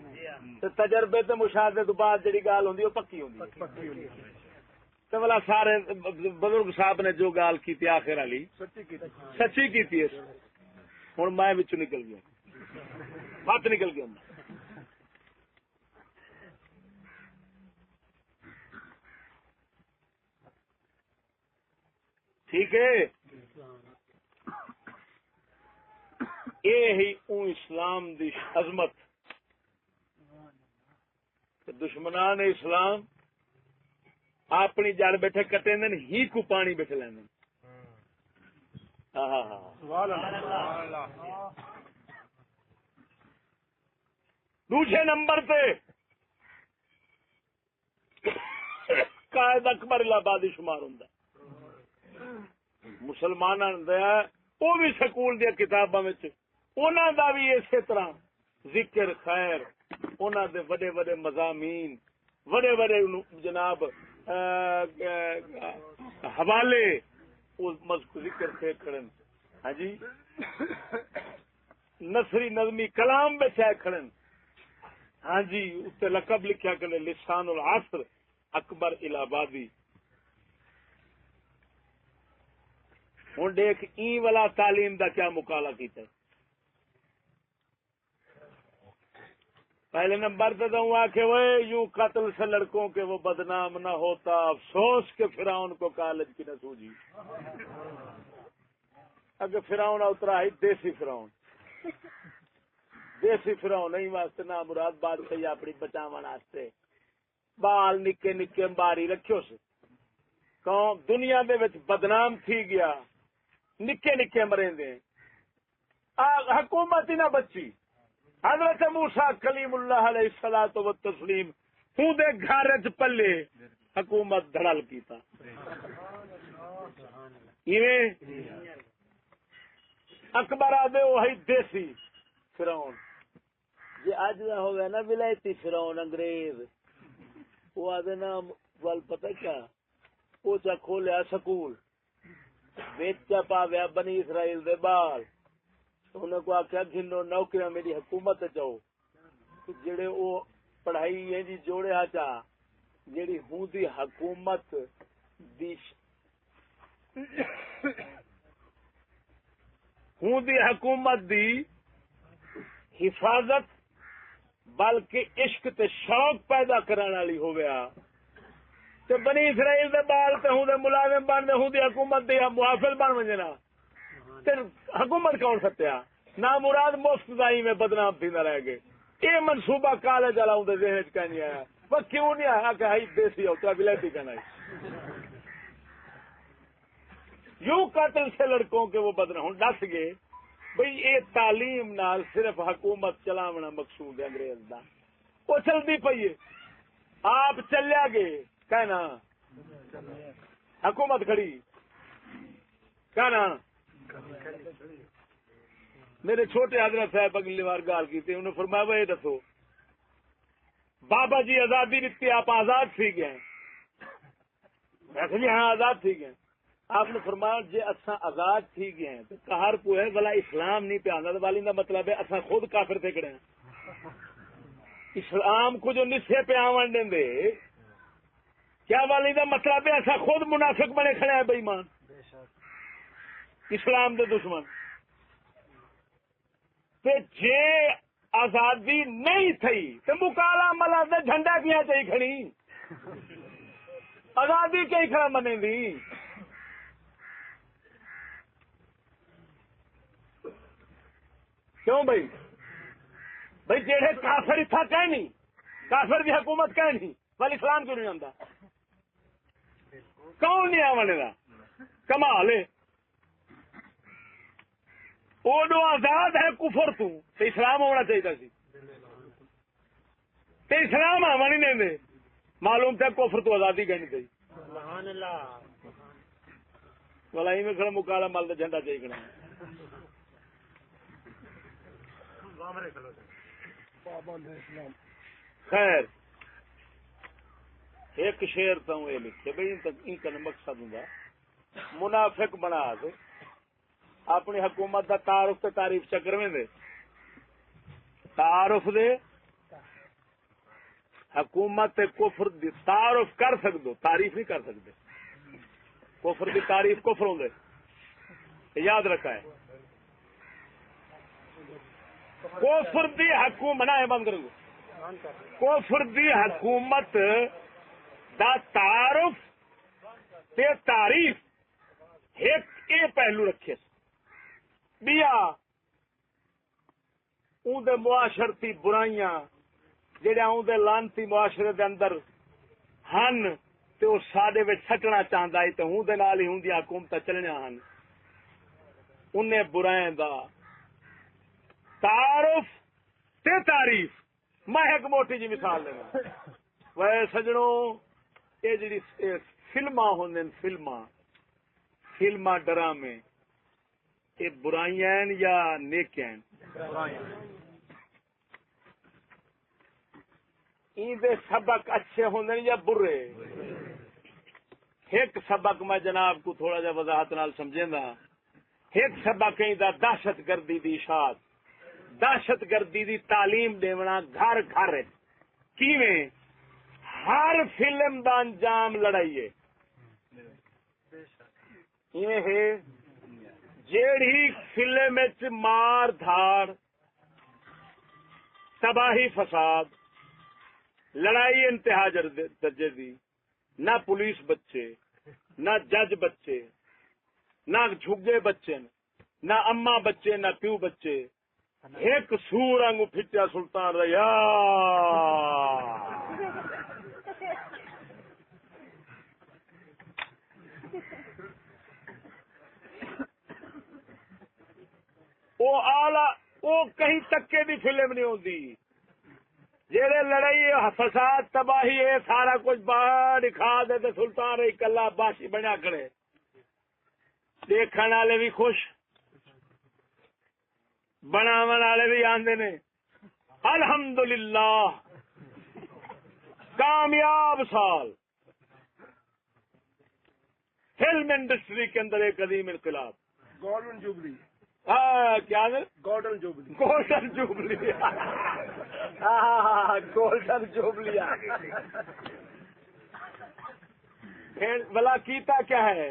تجربے تے مشاہدے تو بعد جڑی گال ہوندی وہ پکی ہوندی تے والا سارے بزرگ صاحب نے جو گال کی آخر والی سچی کی ہوں میں وچوں نکل گیا بات نکل گیا ٹھیک ہے یہ اسلام دی عظمت دشمنان اسلام اپنی جڑ بیٹھے کٹے ہی کو پانی بیٹھے لینے دوسرے نمبر پہ قائد اکبر الہبادی شمار ہوں مسلمان دیا وہ بھی سکول دیا کتاباں انہوں دا بھی اسی طرح ذکر خیر انہوں دے بڑے بڑے مضامین بڑے بڑے جناب حوالے ذکر سے کھڑن ہاں جی نثری نظمی کلام بچائے کھڑن ہاں جی اس تے لقب لکھیا کرنے لسان العصر اکبر الہبادی ہوں دیکھ این والا تعلیم دا کیا مقابلہ کیتا ہے پہلے نمبر پہ تو آ کے وہ یوں قتل سے لڑکوں کے وہ بدنام نہ ہوتا افسوس کے فرعون کو کالج کی نہ سوجی اگر فرعون اترا ہی دیسی فرعون نہیں واسطے نہ مراد بات کہی اپنی بچاون واسطے بال نکے نکے ماری رکھو سے قوم دنیا دے وچ بدنام تھی گیا نکے نکے مرے حکومت ہی نہ بچی حضرت موسیٰ کلیم اللہ علیہ الصلوۃ والتسلیم ہوں دے گھر چ پلے حکومت دھڑل کیتا اکبر آدھے وہی دیسی فرعون جی اج دا ہو گیا نا ولایتی فرعون انگریز وہ آدھے نا ول پتہ کیا وہ چا کھولیا سکول بیچا پاویا بنی اسرائیل دے بال انہوں کو آخیا گھنو نوکریاں میری حکومت چاہو جڑے وہ پڑھائی ہے جی جوڑے چاہ جیڑی ہوں دی حکومت دی ہوں دی حکومت دی حفاظت بلکہ عشق تے شوق پیدا کرنے والی ہو گیا تے بنی اسرائیل دے بال تے ہوں دے ملازم بن دے ہوں دی حکومت دے محافظ بن وجنا حکومت کون ستیا نہ مراد مفت دائی میں بدنام تھی نہ رہ گئے یہ منصوبہ کالج والا ہوں ذہن چ نہیں آیا وہ کیوں نہیں آیا کہ ہائی دیسی ہوتا ولایتی کہنا یوں قتل سے لڑکوں کے وہ بدنام ہوں دس گئے بھئی یہ تعلیم نال صرف حکومت چلاونا مقصود ہے انگریز دا وہ چلتی پئی ہے آپ چلیا گئے کہنا حکومت کھڑی کہنا میرے چھوٹے حضرت صاحب اگلی بار گال کی تھی انہوں نے فرمایا وہ یہ دسو بابا جی آزادی دیتی آپ آزاد تھی گئے ویسے بھی ہاں آزاد تھی گئے آپ نے فرمایا جی اصا آزاد تھی گئے ہیں تو کہار کو ہے بلا اسلام نہیں پہ آزاد والی کا مطلب ہے اصا خود کافر تھے کڑے ہیں اسلام کو جو نسے پہ آون دیں دے کیا والی کا مطلب ہے اصا خود منافق بنے کھڑے ہیں بے ایمان اسلام دے دشمن تے جے آزادی نہیں تھی تو مکالا ملا دے جھنڈا کیا چاہیے کھڑی آزادی کئی کھڑا منے دی کیوں بھائی بھائی جہے کافر اتھا کہ نہیں کافر کی حکومت کہ نہیں بل اسلام کیوں نہیں آتا کون نہیں آنے کا کمال ہے وہ آزاد ہے کفر تو اسلام ہونا چاہیے سی اسلام آوا نہیں دیں معلوم تھا کفر تو آزادی کہنی چاہیے بلائی میں کھڑا مکالا مل جھنڈا چاہیے کھڑا خیر ایک شعر تو یہ لکھے بھائی ان کا مقصد ہوں منافق بنا دے اپنی حکومت دا تعارف تے تعریف چکر میں دے تعارف دے حکومت تے کفر دی تعارف کر سکدو تعریف نہیں کر سکتے کفر دی تعریف کفر ہوں دے یاد رکھا ہے کفر دی حکومت نہ بند کرو کفر دی حکومت دا تعارف تے تعریف ایک یہ پہلو رکھے بیا اون دے معاشرتی برائیاں جہاں اون دے لانتی معاشرے دے اندر ہن تے وہ ساڈے وچ سٹنا چاہندا ہے تے اون دے نال ہی ہوندی حکومت چلنیاں ہن انہیں برائیں دا تعارف تے تعریف میں ایک موٹی جی مثال دینا وہ سجنوں یہ جڑی فلماں ہوندے فلماں ڈرامے یہ برائیاں ہیں یا نیکیاں دے سبق اچھے ہوندے یا برے ایک سبق میں جناب کو تھوڑا جا وضاحت نال سمجھیندا ایک سبق دا دہشت گردی دی اشاعت دہشت گردی دی تعلیم دیونا گھر گھر کیویں ہر فلم دا انجام لڑائی ہے یہ جیڑی فلم وچ مار دھاڑ تباہی فساد لڑائی انتہا درجے دی نہ پولیس بچے نہ جج بچے نہ جھگے بچے نہ اما بچے نہ پیو بچے ایک سور انگو پھٹیا سلطان ریا وہ کہیں تکے دی فلم نہیں ہوندی جیڑے لڑائی فساد تباہی ہے سارا کچھ باہر دکھا دے تے سلطان رہی کلا باشی بنیا کرے دیکھنے والے بھی خوش بناون والے بھی آندے نے الحمدللہ کامیاب سال فلم انڈسٹری کے اندر ایک عظیم انقلاب گولڈن جوبلی کیا golden jubilee golden jubilee golden jubilee بلا کیتا کیا ہے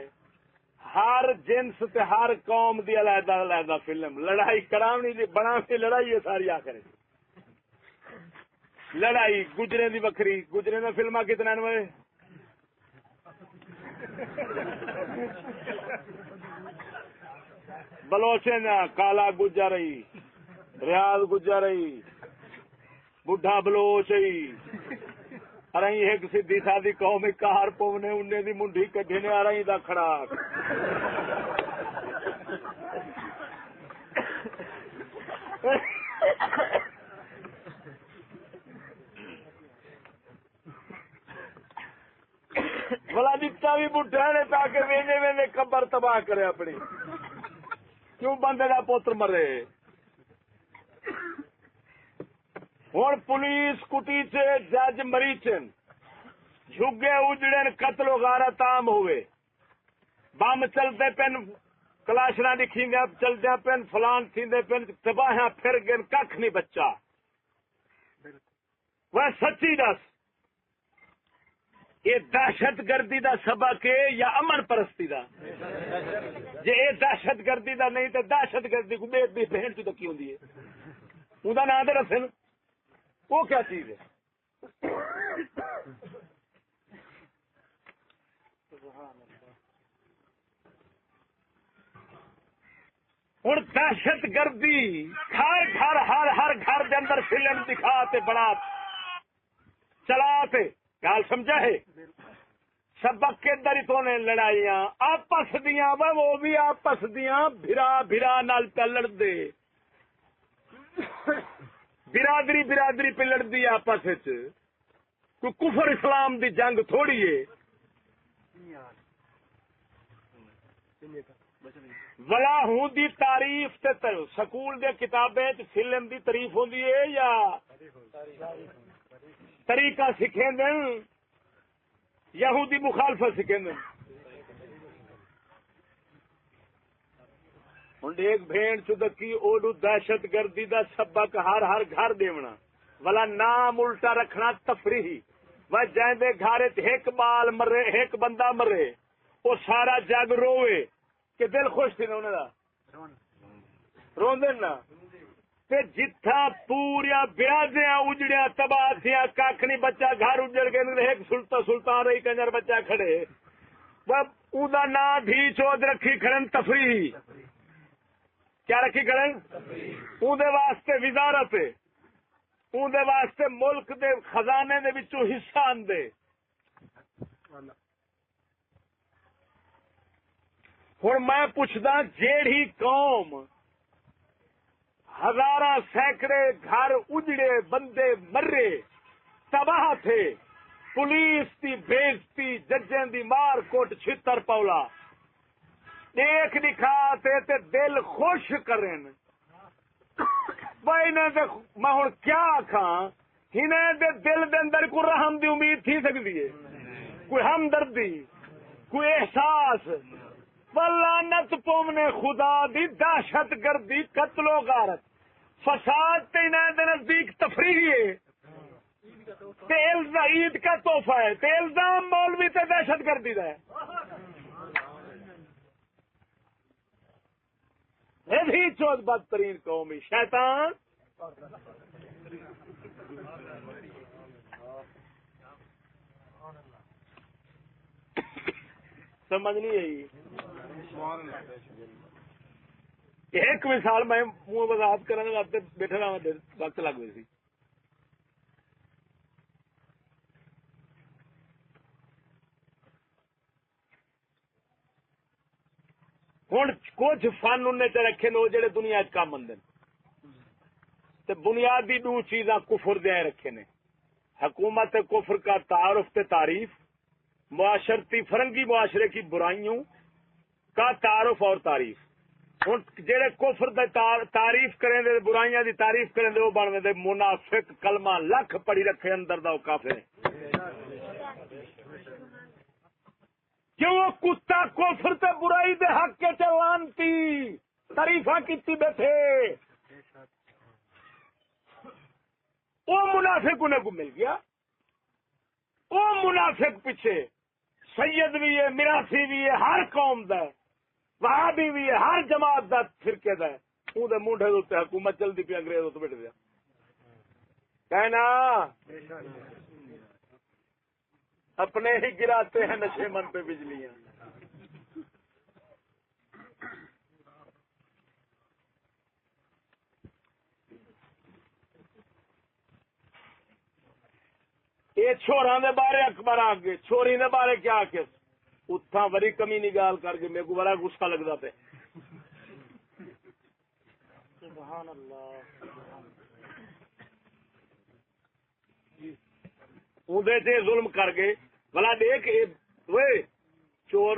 ہر جنس تے ہر قوم دی علیحدہ علیحدہ فلم لڑائی کرانی دی بنا کے لڑائی ہے ساری آخر لڑائی گجرے دی بکری گجرے میں فلما کتنا نوے بلوچے نا کالا گجر رہی ریاض گجر رہی بڈھا بلوچ ارے ایک سیدھی سادی قوم کار پونے انہیں دی منڈی کڈھنے آ رہی دا کھڑاک بلا دتا بھی بڈھا نے تاکہ وینے وینے قبر تباہ کرے اپنی کیوں بندے دا پوتر مرے ہوں پولیس کٹی سے جج مریچن جھگے اجڑن قتل و غارت عام ہوئے بم چلتے پن کلاشنا دکھی گیا چلتے پن فلان تھیندے پن تباہیاں پھر گن کھ نہیں بچہ وہ سچی دس یہ دہشت گردی دا سبق ہے یا امن پرستی دا جی یہ دہشت گردی دا نہیں تو دہشت گردی کو بے بہن تو کی ہوندی ہے انہوں نام دے رسن وہ کیا چیز ہے ہوں دہشت گردی ہر گھر ہر گھر کے اندر فلم دکھاتے بڑا چلاتے گال سمجھا ہے سبق کے اندر تو نے لڑائیاں آپس دیاں وہ بھی آپس دیاں بھرا بھرا نال پلڑ دے برادری برادری پہ لڑ دی آپس کوئی کفر اسلام دی جنگ تھوڑی ہے ولا ہوں دی تعریف تے سکول دے کتابیں فلم دی تعریف ہوندی ہے یا طریقہ سکھیں دن یہودی مخالفت سکھیں دن ہوں ایک بھین چدکی اوڈو دہشت گردی دا سبق ہر گھر دیونا والا نام الٹا رکھنا تفریحی وہ جائیں گھر ایک بال مرے ایک بندہ مرے وہ سارا جگ روے کہ دل خوش تھی نا انہوں دا روندے نا تے جتھا پوریا بیازیاں اجڑیاں تباہ تھیاں کھ نہیں بچہ گھر اجڑ کے ایک سلطان رہی کنجر بچہ کھڑے وہ نا دھی چود رکھی کھڑن تفریح، کیا رکھی کھڑن؟ اون واسطے وزارت، اون واسطے ملک دے خزانے دے وچوں حصہ آندے۔ ہن میں پوچھدا جیڑی قوم ہزاراں سینکڑے گھر اجڑے، بندے مرے، تباہ تھے، پولیس دی بےزتی، ججیں دی مار کوٹ، چھتر پولا، دیکھ دکھا تے دل خوش کرن، میں ہوں کیا آخاں، انہیں دے دل دے اندر کوئی رحم دی امید تھی سکتی ہے، کوئی ہمدردی، کوئی احساس؟ لعنت پومنے خدا دی، دہشت گردی، قتل و غارت، فساد تے انہیں دے نزدیک تفریح ہے، عید کا تحفہ ہے، تے الزام مولوی تے دہشت گردی دا ہے۔ یہی چوت بدترین قومی شیطان سمجھ نہیں آئی۔ ایک مثال میں منہ وضاحت کرنے واسطے بیٹھا رہا، وقت لگ گئی سی۔ ہوں کچھ فن انہیں چ رکھے نے جڑے دنیا کام آتے ہیں، بنیادی دو چیزاں کفر دے رکھے نے، حکومت کفر کا تعارف تے تعریف، معاشرتی فرنگی معاشرے کی برائیوں کا تعارف اور تعریف۔ ہوں جڑے کفر دے تعریف کریں دے، برائیاں دی تعریف کریں دے، وہ بن دے منافق، کلمہ لکھ پڑھی رکھے اندر دا وہ کافر ہے۔ کیوں کتا کفر تے برائی دے حق کے چلانتی تعریفاں کیتی بیٹھے، وہ منافق انہیں کو مل گیا، وہ منافق پیچھے سید بھی ہے، میراثی بھی ہے، ہر قوم دا ہے، وہابی بھی ہے، ہر جماعت دا فرقے دا ہے، اون دے منڈے دے اوتے حکومت چلدی پئی، انگریز اوتے بیٹھ گیا کہنا اپنے ہی گراتے ہیں نشے من پہ بجلیاں۔ یہ چھوڑا دے بارے اکبر آگے، چھوڑی دے بارے کیا کہ اتھا بڑی کمی نگال کر کے میرے کو بڑا غصہ لگتا پہ۔ سبحان اللہ، اندے تے ظلم کر گئے بلا دیکھ چور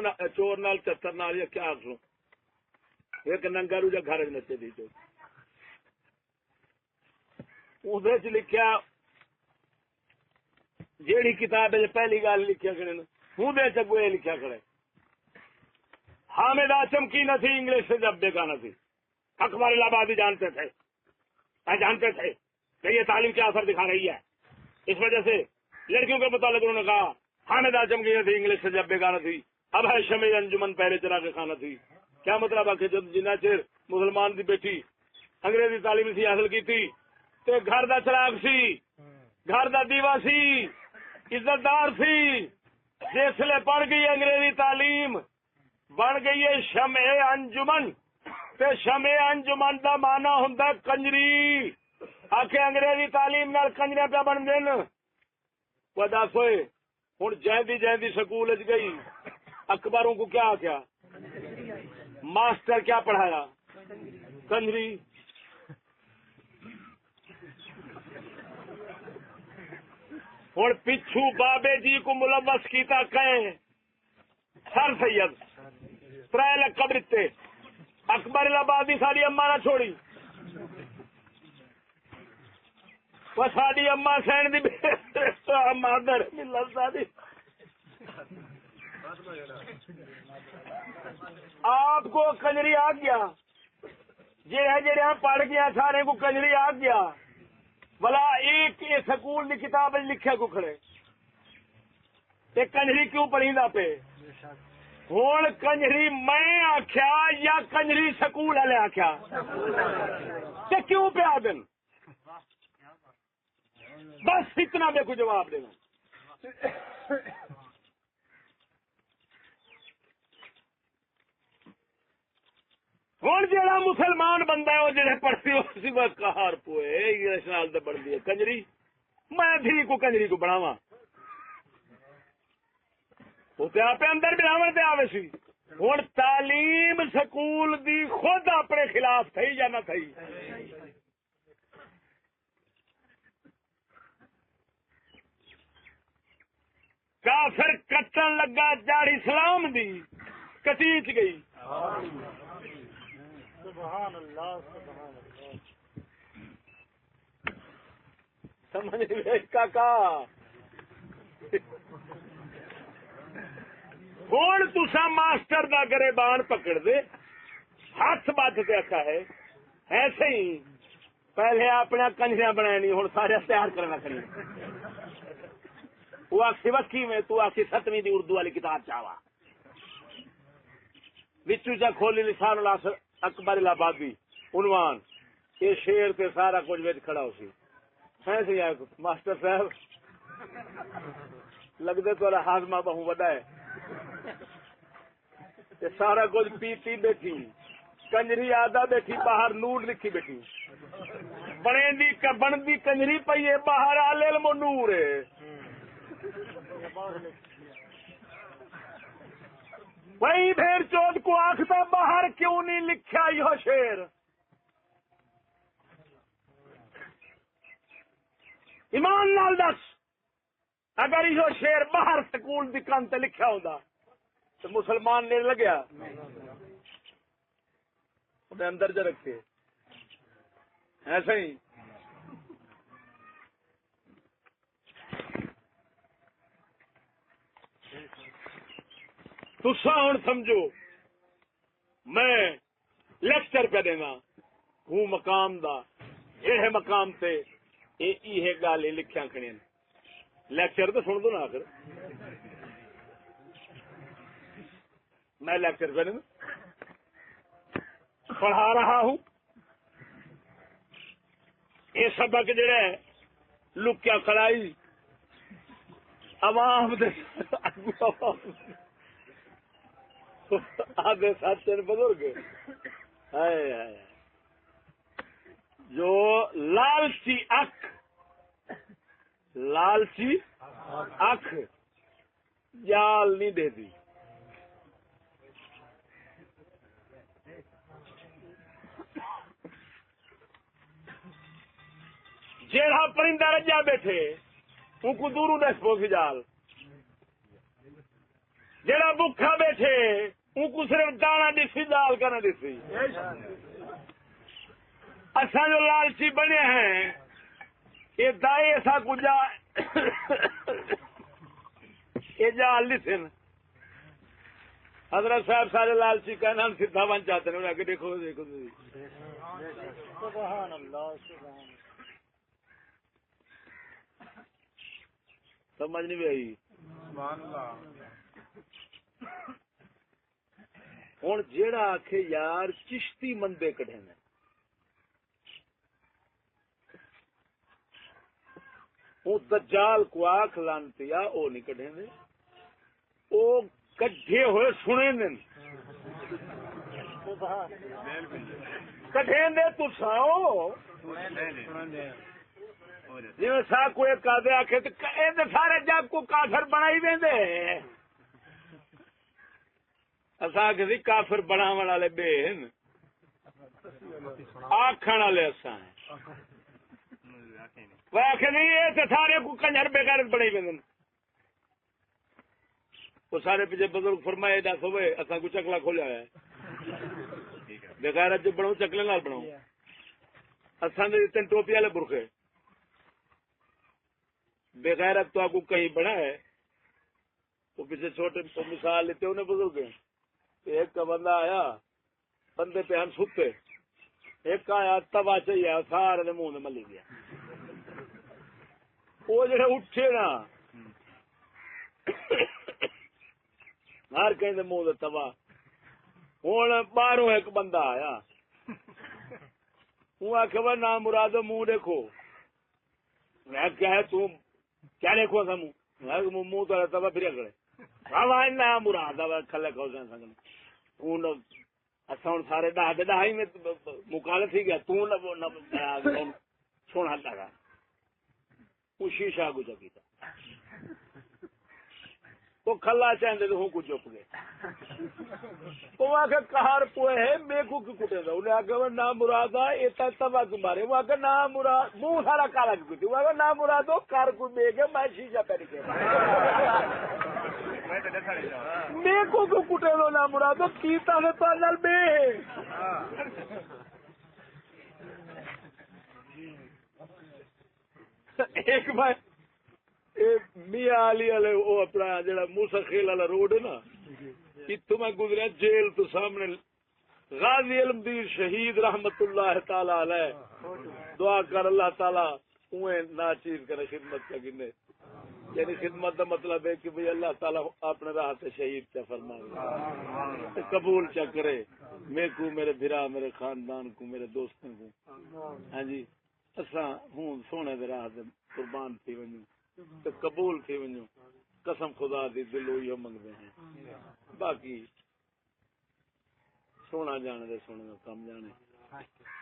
نال چتر نال یا کیا آخ لوں، ایک ننگا رو جا گھر نچے دی تو اندے چ لکھیا جیڑی کتاب پہلی گل لکھیا کھڑے اندے چگو یہ لکھیا کھڑے حامد آچم کی نہ تھی انگلش سے جب بیگانہ تھی، اکبر الہ آبادی جانتے تھے کہ یہ تعلیم کیا اثر دکھا رہی ہے، اس وجہ سے لڑکیوں کے متعلق انہوں نے کہا حامد آچم کی نہ تھی انگلش سے جب بیگانہ تھی، اب ہے شمع انجمن پہلے چرا کے خانہ تھی۔ کیا مطلب ہے کہ جب جنہ چیر مسلمان دی بیٹی انگریزی تعلیم سی حاصل کی تھی تو گھر دا چراغ سی، گھر دا دیوا سی، عزت دار سی، جسلے پڑھ گئی انگریزی تعلیم بن گئی ہے شمع انجمن، تے شمع انجمن دا معنی ہوندا کنجری، آکھے انگریزی تعلیم نال کنجریاں پہ بن دین۔ وہ دس ہوئے ہوں جیندی سکول گئی، اکبروں کو کیا کیا ماسٹر کیا پڑھایا؟ کنجری۔ ہوں پچھو بابے جی کو ملوث کیتا کہیں سر سید ترائے لقب دیتے، اکبر الہبادی ساری اما نہ چھوڑی، وہ ساری اما سین دی مادر ملت ساری آپ کو کنجری آ گیا، جڑے ہم پڑھ گیا سارے کو کنجری آ گیا، بلا ایک سکول کی کتاب لکھے کو کھڑے تے کنجری کیوں پڑھیندا پہ؟ ہوں کنجری میں آخیا یا کنجری سکول والے آخیا تے کیوں پہ آ دن؟ بس اتنا میرے کو جواب دینا۔ ہوں جہاں مسلمان بندہ ہے وہ جڑے پڑھتی اسی وقت کہار پوئے نال تو بنتی ہے کنجری میں دھی کو کنجری کو بناوا وہ تو آپ اندر بناو تے آوے سی ہوں تعلیم سکول دی خود اپنے خلاف تھی یا نہ تھی کافر کٹن لگا جاڑی اسلام دی کٹیچ گئی سبحان اللہ سبحان اللہ سمجھ گئے کاکا ہوں تسا ماسٹر دا گریبان پکڑ دے ہاتھ بات دیکھا ہے ایسے ہی پہلے اپنا کنجریاں بنانی ہوں سارے تیار کرنا کری وہ آخسی وکی میں تو آخسی 7ویں دی اردو والی کتاب چاوا وچو چا کھولی لسان الاصل اکبر الہبادی عنوان یہ شیر تے سارا کچھ وچ کھڑا ہو سی ایسے ہی ماسٹر صاحب لگتے تو ہاضمہ بہو وڈا ہے یہ سارا کچھ پیتی بیٹھی کنجری آدھا بیٹھی باہر نور لکھی بیٹھی بنتی کنجری پی ہے باہر علم و نور ہے وہی پھر چوت کو آختا باہر کیوں نہیں لکھا یہ شیر ایمان نال دس اگر یہ شیر باہر سکول دی کان تے لکھا ہوتا تو مسلمان نے لگیا انہیں اندر جا رکھے ایسا ہی تسا ہوں سمجھو میں لیکچر پہ دینا ہوں مقام دا یہ مقام تے یہ گل لکھیا کھڑی لیکچر تو سن دو نا آخر میں لیکچر پہ دینا پڑھا رہا ہوں یہ سبق جڑا ہے لکیا کڑائی عوام آدھے سچ بزرگ جو لالچی اکھ جال نہیں دیتی جیڑا پرندہ رجا بیٹھے ان کو دوروں دس پوسی جال جیڑا بکھا بیٹھے ان کو صرف دانا دسی جال کا نہ دسی اصا جو لالچی بنے ہیں یہ دائیں ایسا کچھ یہ جال لسن حضرت صاحب سارے لالچی کا نام سیدھا بن چاہتے ہیں کہ دیکھو دیکھو سبحان اللہ سبحان سمجھ نہیں آئی اللہ ہوں جیڑا آخ یار چشتی مندے کٹے نے وہ دجال کو آخ لانتی وہ نہیں کٹے نے وہ کٹھے ہوئے سنے دن کٹے دے تو ساؤ جی سا کوئی کادے آخے تو سارے جگ کو کافر بنائی دے اصا آخ کافر بناو والے بے آخر والے اصا وہ آخ نہیں یہ تو سارے کو کنجر بےغیرت بنائی دے وہ سارے پیچھے بزرگ فرمائے دس ہوئے اصا کو چکلا کھولیا ہے بےغیرت جو بناؤ چکلے نال بناؤ اصا نے تین ٹوپی والے برقے بغیرت تو آپ کو کہیں بڑا ہے وہ پیچھے چھوٹے مثال لیتے انہیں بزرگ ایک کا بندہ آیا بندے پہ ہم ستے ایک کا آیا توا چاہیے سارے نے منہ میں ملی گیا وہ جڑے اٹھے نا ہر کہیں منہ توا ہوں باہروں ایک بندہ آیا وہ آخر نہ مراد منہ دیکھو میں کیا ہے تم کیا دیکھو سا منہ تو تبا پھر اگڑے نہ مراد کھلے کھو سن اصا ہوں سارے ڈہ ہی میں مخالف ہی گیا سونا لگا وہ شیشہ گزا کیتا وہ کھلا چاہتے تو ہوں کو چپ گئے وہ آخر کہار پوئے ہے میں کو کی کٹے دا انہیں آخر نہ مراد ہے تبا کی مارے وہ آخر نہ مراد منہ سارا کالا کی کٹی وہ آخر نہ مراد ہو کار کو بے گئے میں شیشہ پہنی کے میں کو کٹے دو نہ مراد ہو کیتا سے تو نل بے ایک بار میاں علی والے وہ اپنا جڑا موسا خیل والا روڈ ہے نا اتو میں گزریا جیل تو سامنے غازی علمدین شہید رحمت اللہ تعالی علیہ دعا کر اللہ تعالی اوے نا چیز کرے خدمت کا گنے یعنی خدمت کا مطلب ہے کہ بھئی اللہ تعالی اپنے راہ سے شہید کا فرمائے قبول چا کرے میں کو میرے بھرا میرے خاندان کو میرے دوستوں کو ہاں جی اساں ہوں سونے دے راہ تے قربان تھی ونجو تو قبول تھی ونجو قسم خدا دی دل ہوئی منگتے ہیں باقی سونا جانے دے سونے کا کم جانے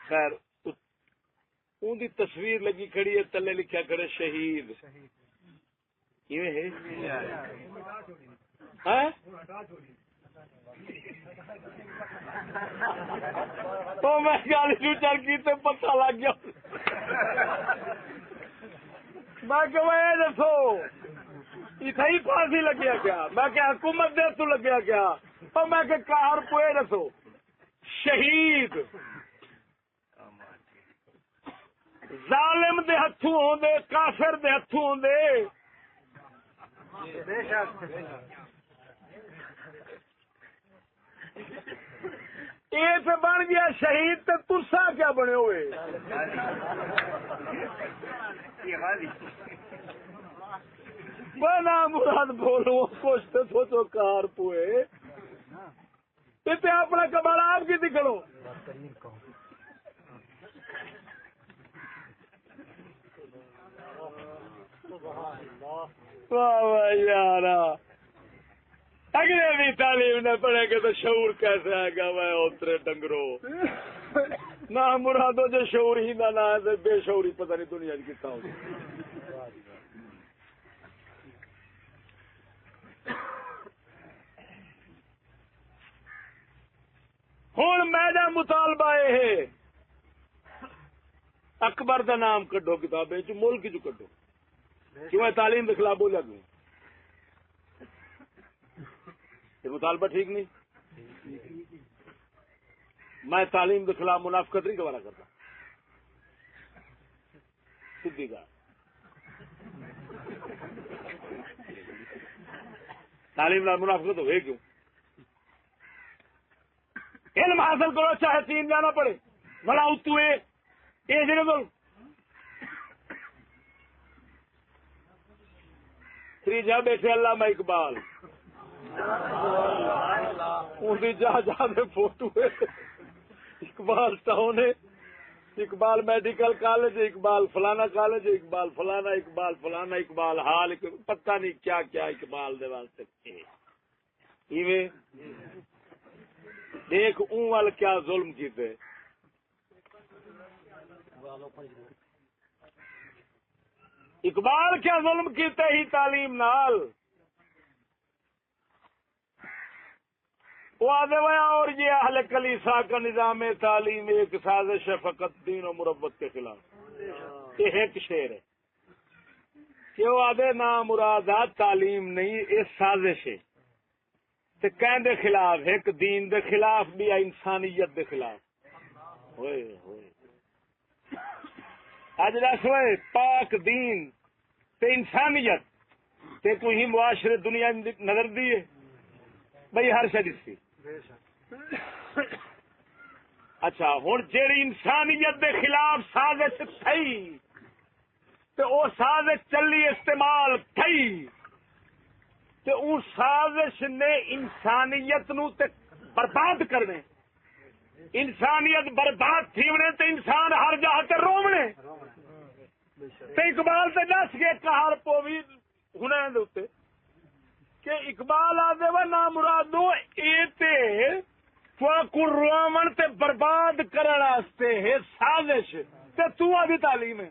خیر ان دی تصویر لگی کھڑی ہے تلے لکھا کھڑے شہید تو میں گل چل کی تو پتہ لگ گیا میں کہ دسو اتنا ہی پھانسی لگیا کیا میں کہ حکومت دے تو لگیا کیا اور میں کہ کار پوئے دسو شہید ظالم دے ہتھوں ہوندے کافر دے ہتھوں ہوندے یہ تو بن گیا شہید تے تسا کیا بنے ہوئے بنا مراد بولو کچھ تو سوچو کار پوئے تے اپنا کباڑ آپ کی دکھڑو واہ واہ یارا اگلے بھی تعلیم نہ پڑھے گا تو شعور کیسے آئے گا میں اترے ڈنگرو نہ مرادو جو شعور ہی نہ ہے بے شعوری پتہ نہیں دنیا کتنا ہوگی ہوں میرا مطالبہ یہ ہے اکبر دا نام کڈو کتابیں ملک جو کڈو کیوں میں تعلیم کے خلاف بولیا کیوں یہ مطالبہ ٹھیک نہیں میں تعلیم کے خلاف منافقت نہیں گوارا کرتا سیدھی گا تعلیم نال منافقت ہوئے کیوں علم حاصل کرو چاہے چین جانا پڑے بڑا اتو یہ بول تیجا بیٹھے علامہ اقبال ان کی جا photo Iqbal town Iqbal medical college Iqbal فلانا کالج اقبال فلانا اقبال فلانا اقبال حال پتہ نہیں کیا کیا اقبال دے واسطے دیکھ اون وال کیا ظلم کیتے اقبال کیا ظلم کیتے ہی تعلیم نال وہ آدھے ویا اور یہ اہل کلیسا کا نظام تعلیم ایک سازش ہے فقط دین و مربت کے خلاف یہ ایک شعر ہے کہ وہ آدھے نا مرادات تعلیم نہیں اس سازش ہے تے کہیں دے خلاف ایک دین دے خلاف بھی انسانیت دے خلاف ہوئے ہوئے اج دس ہوئے پاک دین تے انسانیت تے کوئی معاشرے دنیا نظر دیے بھائی ہر شے دسی اچھا ہوں جیڑی انسانیت دے خلاف سازش تھی تے او سازش چلی استعمال تھی تے اون سازش نے انسانیت نو تے برباد کرنے انسانیت برباد تھی ہونے تے انسان ہر جہاں تے رونے تے اقبال تے دس کے کہار پوی ہونے دے کہ اقبال آدھے و نا مرادو اے تے کو روامن تے برباد کرن واسطے ہے سازش تے تو آدھی تعلیم ہے.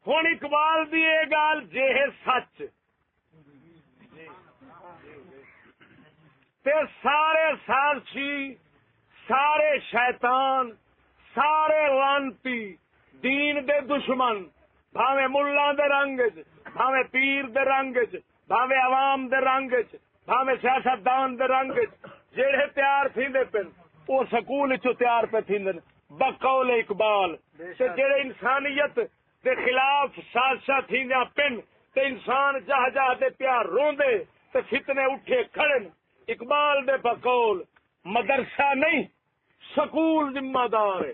ہن اقبال دی یہ گال جے ہے سچ تے سارے سازشی سارے شیطان سارے لانتی دین دے دشمن بھاویں ملا دے رنگ بھاویں پیر دے رنگ بھاویں عوام دے رنگ بھاویں سیاستدان دے رنگ جڑے تیار تھیندے پن وہ سکول چو تیار پہ تھیندن بقول اقبال تے جڑے انسانیت دے خلاف سازشاں تھیندیاں پن تے انسان جہ جہ دے پیار روندے تے فتنے اٹھے کھڑن. اقبال دے بقول مدرسہ نہیں سکول ذمہ دار ہے.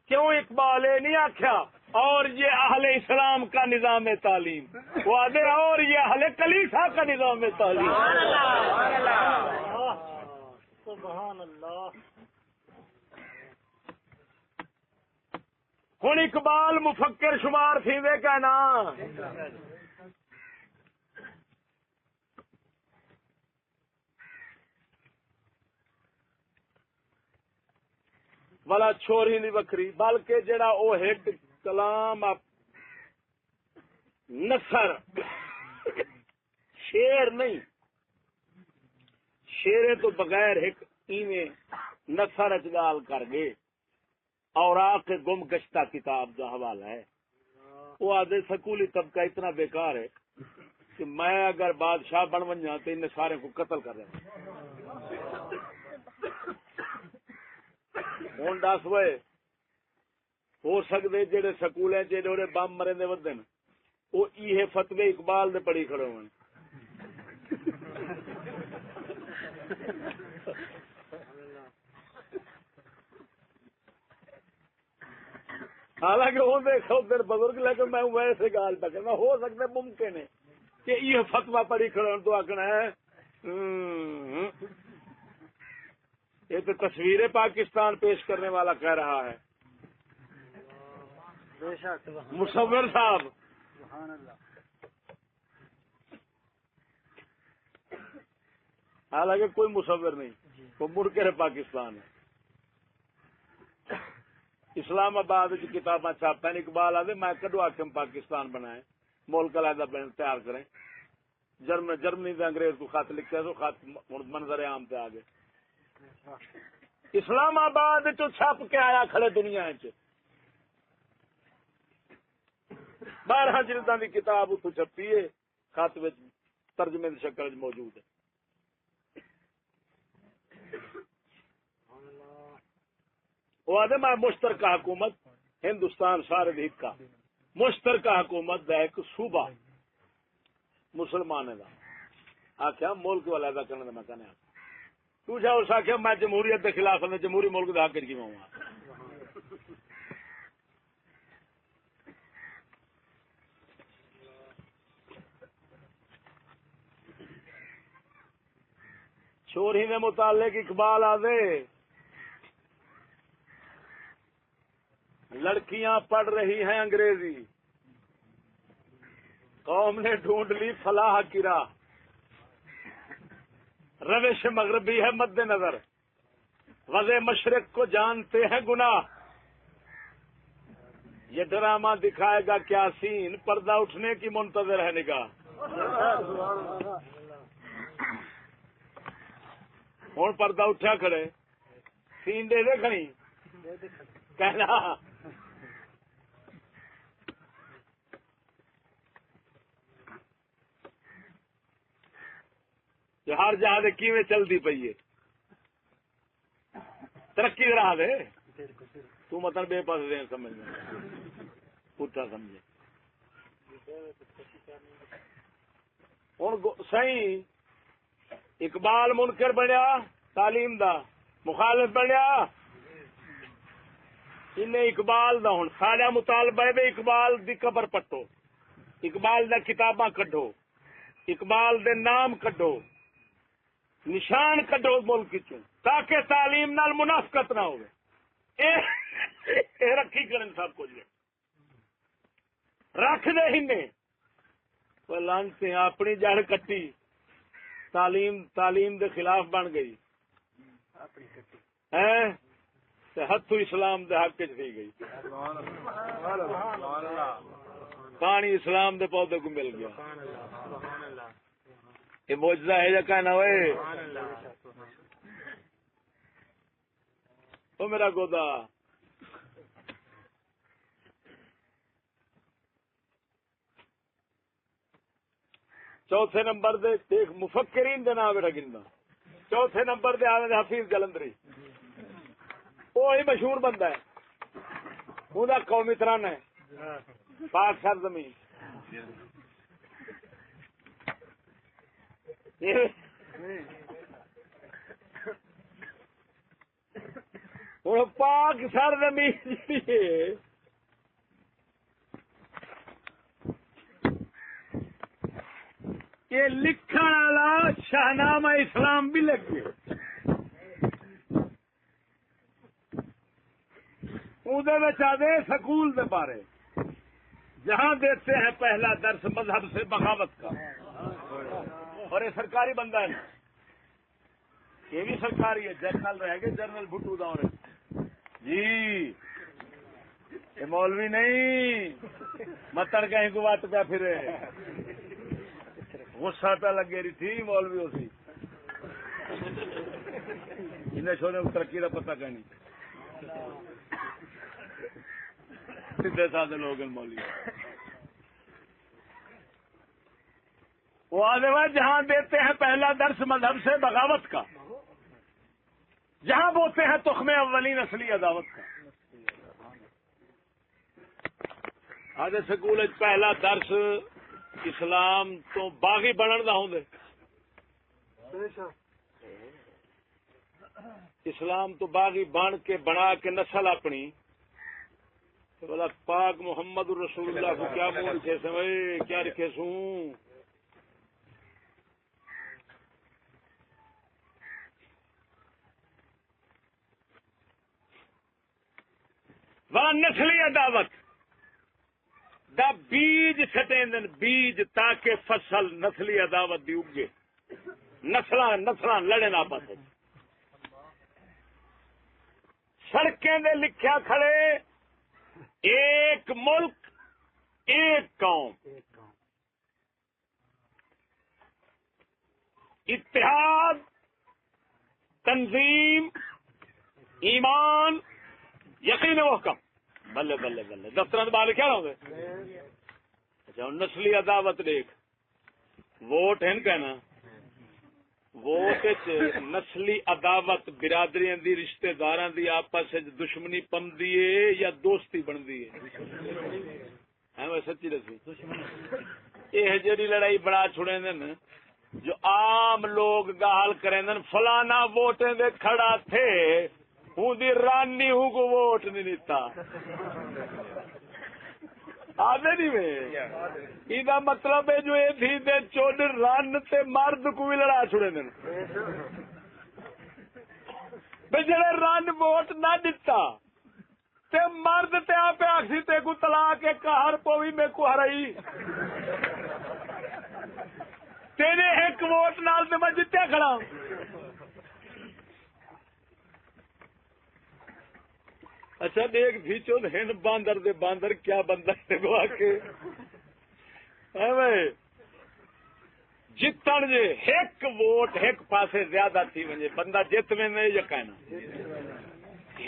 کیوں اقبال نہیں آخیا اور یہ اہل اسلام کا نظام تعلیم وہ آدھے اور یہ اہل کلیسا کا نظام تعلیم. سبحان اللہ. ہوں اقبال مفکر شمار تھی وے کہ نا والا چھوری نہیں وکری بلکہ جڑا او ہٹ کلام نثر شیر نہیں شیرے تو بغیر ایک ایویں نثر اجگال کر گئے اور کے گم گشتہ کتاب کا حوالہ ہے. وہ آدھے سکولی طبقہ اتنا بیکار ہے کہ میں اگر بادشاہ بن ونجا تو ان سارے کو قتل کر رہا ہوں. دس ہوئے ہو سکتے جہے سکول جہے بم مرے دے ودن وہ یہ فتوی اقبال دے پڑھی کھڑے ہوئے. حالانکہ وہ دیکھو پھر بزرگ لیکن میں ویسے گال پہ کرنا ہو سکتا ممکن ہے کہ یہ فتوا پڑھی کھڑے تو آخنا ہے یہ تو تصویر پاکستان پیش کرنے والا کہہ رہا ہے مصور صاحب. حالانکہ کوئی مصور نہیں وہ مڑ کے پاکستان ہے. اسلام آباد کتاباں چھاپیں اقبال آدھے میں کڈو آخم پاکستان بنائے ملک علیحدہ تیار کریں. جرمنی سے انگریز کو خط لکھے تو خط منظر عام پہ آ گئے. اسلام آباد چ چھپ کے آیا کھڑے دنیا 12 جلداں دی کتاب اتو چھپی ہے خط ترجمے کی شکل موجود ہے. وہ آدھے میں مشترکہ حکومت ہندوستان سارے دیکھ کا مشترکہ حکومت دا ایک صوبہ مسلمان دا آخیا ملک والا دا کرنے میں کہنے تو جا اس آخیا میں جمہوریت کے خلاف میں جمہوری ملک دا کر کی میں ہوں. چھوڑی نے متعلق اقبال آدھے لڑکیاں پڑھ رہی ہیں انگریزی قوم نے ڈھونڈ لی فلاح کی راہ روش مغربی ہے مد نظر وضع مشرق کو جانتے ہیں گناہ یہ ڈرامہ دکھائے گا کیا سین پردہ اٹھنے کی منتظر ہے نگاہ. ہوں پردہ اٹھا کھڑے سین دے دے کھڑی کہنا ہر جہاز کیویں چلتی پئی ہے ترقی راہ دے تو مطلب بے پاس دے سمجھ پوچھا سمجھے. ہوں صحیح اقبال منکر بنیا تعلیم دا مخالف بنیا انہیں اقبال دا ہوں سارا مطالبہ ہے اقبال دی قبر پٹو اقبال دا کتاباں کڈو اقبال دے نام کڈو نشان کڈو ملک چ تاکہ تعلیم نال منافقت نہ ہوئے. اے رکھی کرن سب کچھ رکھ دے ہی لانتے اپنی جڑ کٹی تعلیم دے خلاف بن گئی ہاتھوں اسلام دے حق چ تھی گئی پانی اسلام دے پودے کو مل گیا یہ معجزہ ہے یا کہنا ہوئے او میرا گودا چوتھے نمبر دے ایک مفکرین دے نام بیٹا گندا چوتھے نمبر دے آنے حفیظ جلندری وہی مشہور بندہ ہے وہ قومی ترانہ ہے پاک سرزمین ہوں پاک سرزمین یہ لکھن والا شاہنامہ اسلام بھی لگ گیا آدھے سکول کے بارے جہاں دیتے ہیں پہلا درس مذہب سے بغاوت کا اور یہ سرکاری بندہ ہے یہ بھی سرکاری ہے جنرل رہ گئے جنرل بھٹو دور جی یہ مولوی نہیں متن کہیں کو بات پہ پھر غصہ پہ لگے رہی تھی مولوی اسی انہیں چھوڑنے کو ترقی کا پتہ کہیں سیدھے سادے لوگ مولوی وہ آدھے جہاں دیتے ہیں پہلا درس مذہب سے بغاوت کا جہاں بوتے ہیں تخم اولین اصلی عداوت کا آدھے سکول پہلا درس اسلام تو باغی بنن دا ہوندے اسلام تو باغی بن کے بنا کے نسل اپنی بولا پاک محمد رسول اللہ کو کیا منہ رکھے سمجھ کیا رکھے سوں وہ نسلی عداوت دا بیج سٹیں بیج تاکہ فصل نسلی عداوت دی اگے نسل لڑے نہ پاس سڑکیں دے لکھیا کھڑے ایک ملک ایک قوم اتحاد تنظیم ایمان یقین محکم بلے بلے بلے دفتر بال کیا ہوں گے اچھا نسلی عداوت دیکھ ووٹ ہے کہنا ووٹ نسلی عداوت برادری دی رشتے دار دی آپس دشمنی پمدی ہے یا دوستی بنتی ہے سچی دسی یہ جڑی لڑائی بڑا چھڑے دن جو عام لوگ گال کریں دن فلانا ووٹیں دے کھڑا تھے ہوں دی رانی ہوں کو ووٹ نہیں دیتا آدھے نہیں میں یہ مطلب ہے جو یہ تھی دے چوڑ رن تے مرد کو بھی لڑا چھوڑے دن بے جڑے رن ووٹ نہ دیتا تے مرد تے آپ آکسی تے کو طلاق کے کہر پوی میں کو ہرائی تیرے ایک ووٹ نال تے میں جتے کھڑا اچھا دیکھ بھیچو ہند باندر دے باندر کیا بندہ گوا کے جتن جے ایک ووٹ ایک پاسے زیادہ تھی ونجے بندہ جت میں نہیں یقینا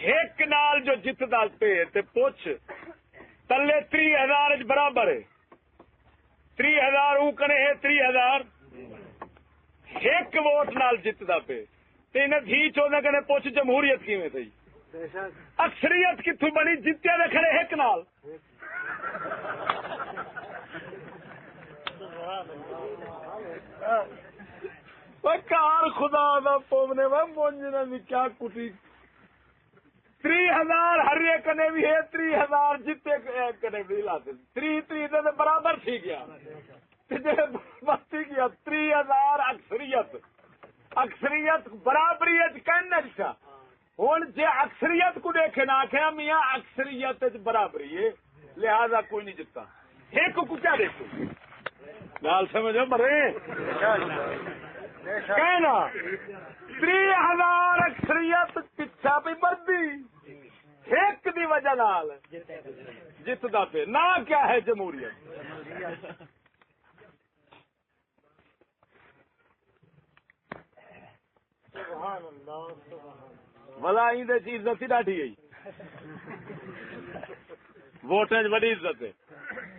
ایک نال جو جتدا پہ تے پوچھ تلے 30,000 برابر ہے 30,000 او کنے ہے 30,000 ایک ووٹ نال جتدا پہ تے انہیں دھی چودہ کنے پوچھ جمہوریت کی میں تھی اکثریت کتوں بنی جتیا دے کھڑے ایک نال کار خدا دا پومنے میں مونجنا بھی کیا کٹی 30,000 ہر ایک کنے بھی ہے 30,000 جتے کنے بھی لاتے 3 دے برابر تھی گیا بستی کیا 30,000 اکثریت برابریت کہنا جسا ہوں جی اکثریت کو دیکھے نہ آخیا میاں اکثریت برابری ہے لہذا کوئی نہیں جتتا ایک کو کیا دیکھو گال سمجھو مرے کہنا 30,000 اکثریت پچھا پہ مردی ایک دی وجہ نال جتدا پہ نہ کیا ہے جمہوریت. سبحان اللہ سبحان بلا عزت ہی ڈاٹھی گئی ووٹیں بڑی عزت ہے.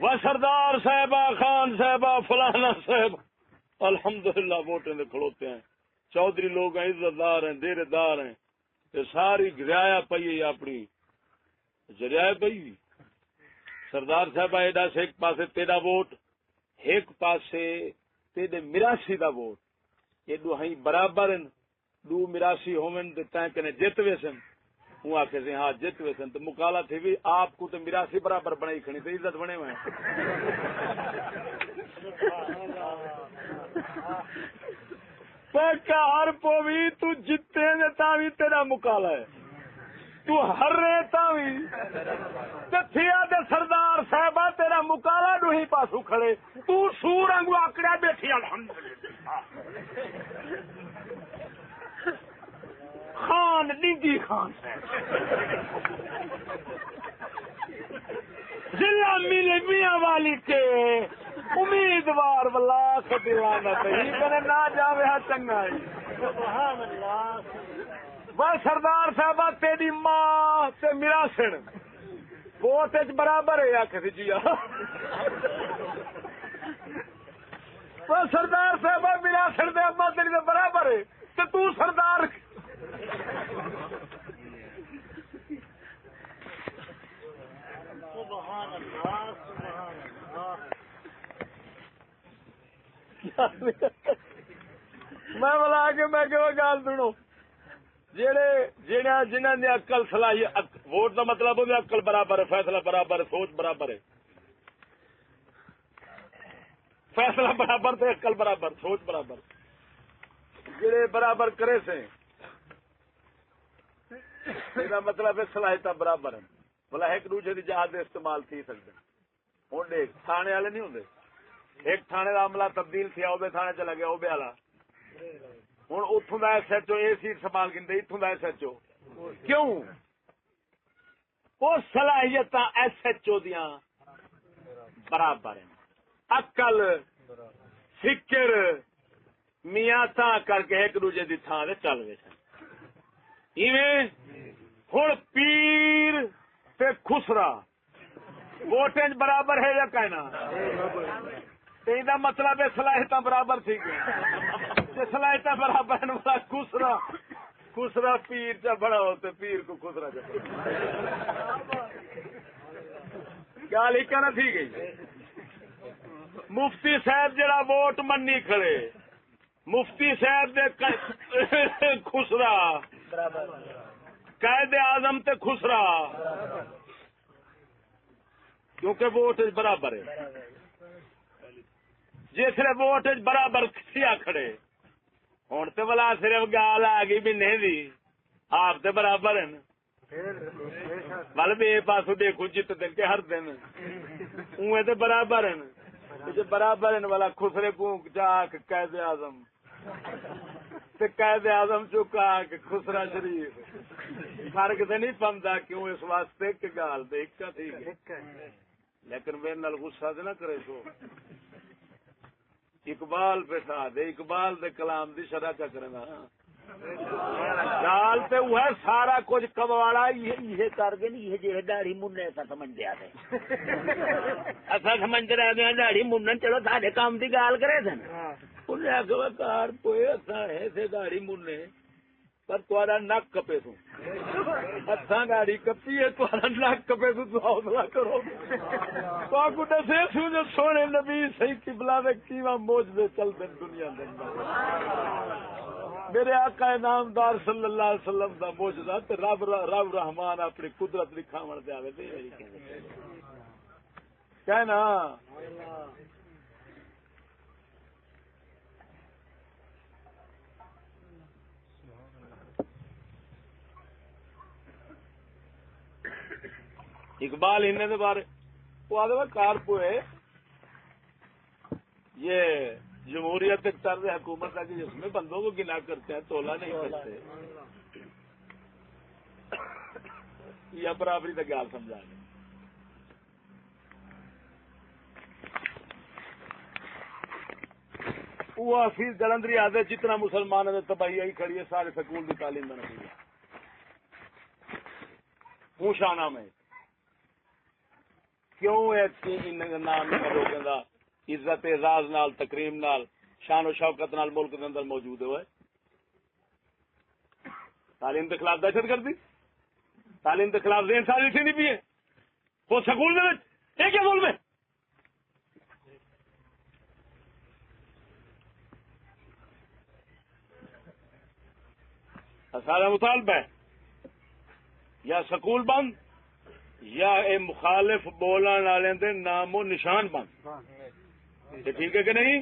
وہ سردار صاحبہ خان صاحبہ فلانا صاحب الحمدللہ ووٹیں دے کھڑوتے ہیں. چودھری لوگ ہیں عزت دار ہیں ڈیرے دار ہیں. یہ ساری رعایا پئی اپنی رعایا پئی. سردار صاحب ایڈا سے ایک پاسے تیرا ووٹ ایک پاسے تیرے میراسی دا ووٹ یہ دو ہی برابر ہیں. دو میراسی ہومن تے تاں کنے جت ویسن ہوں آکھے سے ہاں جت ویسن تو مقابلہ تھی بھی آپ کو تو میراسی برابر بنائی کھنی تو عزت بنے ہوئے ہر پوی تو جتے نے تاوی تیرا مقابلہ ہے. تو ہر رہے تاوی تھیا دے سردار صاحبہ تیرا مقابلہ دو ہی پاسو کھڑے تو سور انگو آکڑا بیٹھی الحمدللہ خان ڈنگی خان ضلع میاں والی کے امیدوار واللہ خدیوانا تھی کنے نہ جاوے ہاں چنگا ہے. سبحان اللہ بس سردار صاحبہ تیری ماں تے میرا سن ووٹ برابر ہے آخر جی بس سردار صاحبہ میرا سن دے ابا تیری دے برابر ہے تو سردار سبحان اللہ سبحان اللہ. میں بلا کے میں کہ گال سنو جنہوں نے عقل صلاحیت ووٹ کا مطلب ہوگا عقل برابر ہے فیصلہ برابر ہے سوچ برابر ہے. فیصلہ برابر تو عقل برابر سوچ برابر جڑے برابر کرے سے یہ مطلب ہے صلاحیت برابر ہے. بلا ایک دوسرے کی جہاز استعمال تھی سکتے ہوں دیکھ تھانے والے نہیں ہوں ایک تھانے کا عملہ تبدیل تھیا وہ تھانے چلا گیا وہ والا ہوں اتوں کا ایس ایچ او یہ سیٹ سنبھال کے اتوں کا ایس ایچ او کیوں وہ صلاحیت ایس ایچ او دیا برابر ہیں. عقل فکر میاں تا کر کے ایک دوجے کی تھان سے چل گئے سن. ہوں پیر تے خسرا ووٹیں برابر ہے یا کہنا یہ مطلب ہے صلاحیت برابر تھی گئی صلاحیت برابر والا خسرا خسرا پیر چا بڑا ہوتے پیر کو خسرا چا کیا لکھنا تھی گئی. مفتی صاحب جڑا ووٹ منی کھڑے مفتی صاحب دے خسرا قائد اعظم تے خسرا کیونکہ ووٹ برابر ہے. جسے ووٹ برابر سیا کھڑے ہوں تو بلا صرف گال آ گئی بھی نہیں دی آپ تے برابر ہیں بل بے پاسو دیکھو جت دن کے ہر دن اوے تے برابر ہیں جو برابر ہیں والا خسرے کو چاک قائد اعظم تے قائد اعظم چکا کہ خسرا شریف فرق تو نہیں پمتا کیوں اس واسطے کہ گال تو ایک تھی لیکن میرے نال غصہ نہ کرے سو اقبال پہ تھا دے اقبال دے کلام دی شرح کا کرنا گال تے وہ ہے سارا کچھ کبواڑا یہ کر کے نہیں یہ داڑھی مننے ایسا سمجھ دیا تھے ایسا سمجھ رہے ہیں داڑھی منن چلو سارے کام دی گال کرے تھے انہیں آگے کار کوئی ایسا ہے سے داڑھی مننے پر تھوڑا نک کپے تو اتھاں گاڑی کپی ہے تھوڑا نک کپے تو حوصلہ کرو تو آگو دسے سو جو سونے نبی صحیح قبلہ میں کیواں موجزے چلتے دنیا دے میرے آقا نامدار صلی اللہ علیہ وسلم دا موجزہ تے رب رحمان اپنی قدرت دکھاون دے آوے تے کہنا اقبال ان بارے وہ آدھے کار پوئے یہ جمہوریت ایک طرز حکومت ہے کہ جس میں بندوں کو گنا کرتے ہیں، تولا نہیں کرتے. یا برابری کا خیال سمجھا گے. وہ حفیظ جلندری آدھے جتنا مسلمان ہے تباہی آئی کھڑی ہے، سارے سکول کی تعلیم میں نہیں ہے. ہوں شانہ میں کیوں نام لوگوں کا عزت اعزاز نال تکریم نال شان و شوکت نال ملک کے اندر موجود ہوئے. تعلیم کے خلاف دہشت گردی، تعلیم کے خلاف ذہن سازی تھی نہیں پیے وہ سکول میں ایک ہی ملک میں. سارا مطالبہ ہے یا سکول بند یا اے مخالف بولن والے دے نام و نشان بند. یہ ٹھیک ہے کہ نہیں؟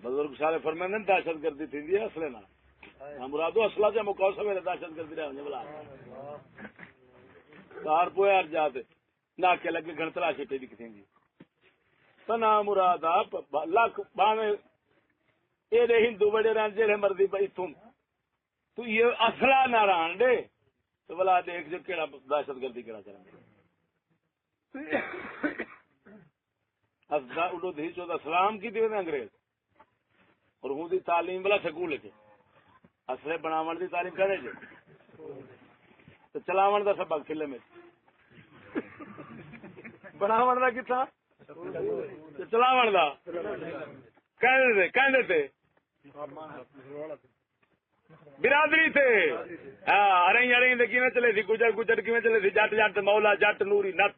بزرگ سارے فرمائیں دہشت گردی تھی اصل نہ مرادو اصلہ سے مکو سویرے دہشت گردی رہے بلا کار پویا ہر جات نہ کے لگے گھن تلاشی پہ دکھتے گی تنا مراد آپ لاکھ باویں یہ ہندو بڑے رہن جہے مرضی بھائی تم تو یہ اصلہ نہ رہن دے تو بلا دیکھ جو کہڑا دہشت گردی کہڑا کریں گے. اڈو دھی چودہ سلام کی تھی انگریز اور ہوں دی تعلیم والا سکول ہے اصلے بناون دی تعلیم کرے جے تو چلاون دا سبق کھلے میں بناون دا کتنا چلاون دا کہندے تھے برادری تھے. ہاں ارئی ارئی دے کیویں چلے سی گجر گجر کیویں چلے سی جٹ جٹ مولا جٹ نوری نت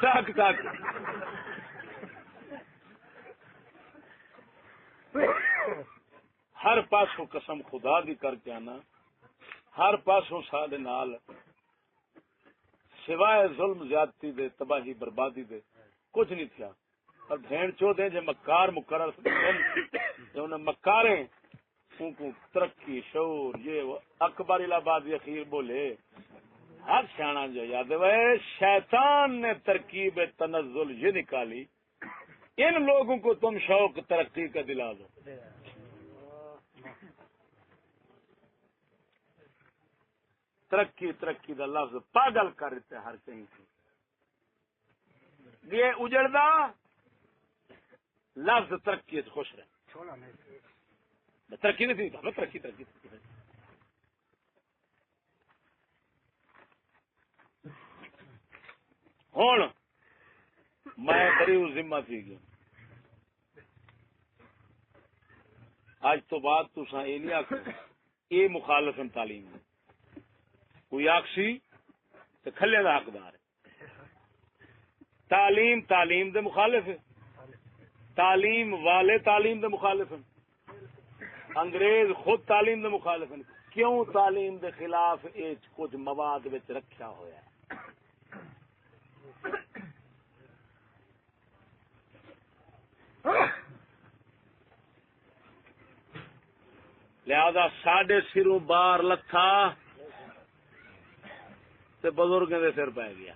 ٹھک ٹھک ہر پاسوں قسم خدا دی کر کے آنا ہر پاسوں سارے نال سوائے ظلم زیادتی دے تباہی بربادی دے کچھ نہیں تھیا. اور بھین چو دیں جو مکار مقرر جو انہیں مکاریں ان کو ترقی شعور یہ اکبر الہباد اخیر بولے ہر سیاح جو یاد ہے شیطان نے ترکیب تنزل یہ نکالی ان لوگوں کو تم شوق ترقی کا دلا دو. ترقی ترقی دا لفظ پاگل کر دیتے ہر کہیں سے یہ اجڑدا لفظ ترقی خوش رہے ترقی نہیں تھی ترقی ترقی ہوں میں بڑی ذمہ تھی گیا آج تو بعد تسا یہ نہیں آخ یہ مخالف تعلیم ہے کوئی آخسی تو کھلے کا حقدار ہے. تعلیم تعلیم دے مخالف ہے تعلیم والے تعلیم دے مخالف ہیں انگریز خود تعلیم دے مخالف ہیں. کیوں تعلیم دے خلاف کچھ مواد وچ رکھیا ہوا ہے لہذا ساڈے سروں باہر لتھا تے بزرگ دے سر پی گیا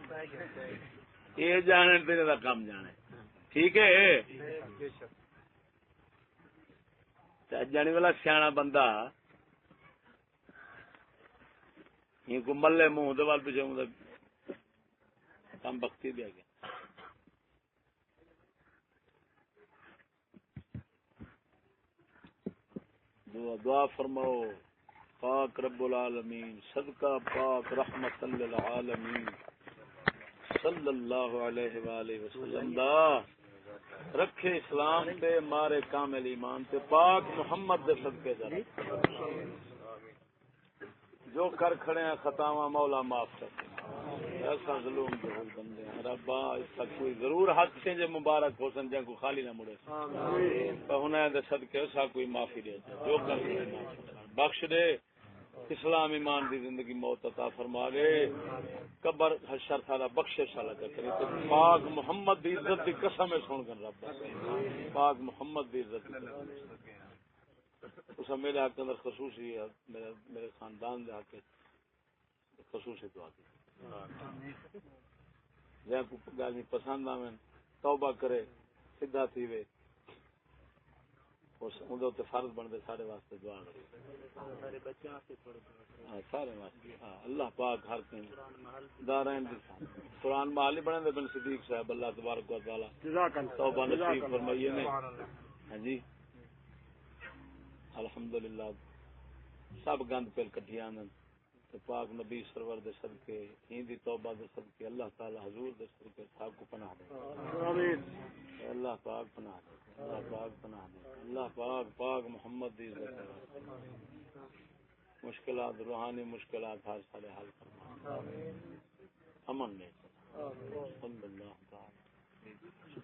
یہ جانے تیرے دا کم جانے ٹھیک ہے. جانے والا سیاح بندہ یہ کو ملے منہ دے وال پیچھے کم بختی دیا گیا. دعا فرماؤ پاک رب العالمین صدقہ پاک رحمت للعالمین صلی اللہ علیہ وآلہ وسلم دا رکھے اسلام تے مارے کامل ایمان تے پاک محمد دے صدقے دا جو کر کھڑے ہیں خطاواں مولا معاف کر ایسا ظلم جو بندے ہیں ربا اس تک کوئی ضرور حق سے جو مبارک ہو سن جن کو خالی نہ مڑے ہنے دے صدقے سا کوئی معافی دے جو کر کھڑے بخش دے اسلام ایمان دی زندگی موت عطا فرما دے قبر حشر تھا بخشش والا کرے تے پاک محمد دی عزت دی قسم سن کر رب پاک محمد دی عزت دی اس میرے حق کے اندر خصوصی ہے، میرے خاندان دے حق خصوصی دعا دی جے کو گل نہیں پسند آویں توبہ کرے سیدھا تھی وے اس اون دے فرض بندے سارے واسطے دعا کرے سارے بچوں سے تھوڑے سارے واسطے اللہ پاک ہر کہیں دارین دی قرآن محل بنے دے بن صدیق صاحب اللہ تبارک و تعالی جزاک اللہ توبہ نصیب فرمائیے نے سبحان اللہ ہاں جی الحمدللہ سب گند پل کٹھیاں نے تے پاک نبی سرور دے صدقے ہی دی توبہ دے صدقے اللہ تعالی حضور دے صدقے سب کو پناہ دے آمین اللہ پاک پناہ دے اللہ پاک پناہ دے اللہ پاک پاک محمد دی عزت کرے مشکلات روحانی مشکلات ہر سارے حل فرما امن نے صلی اللہ تعالی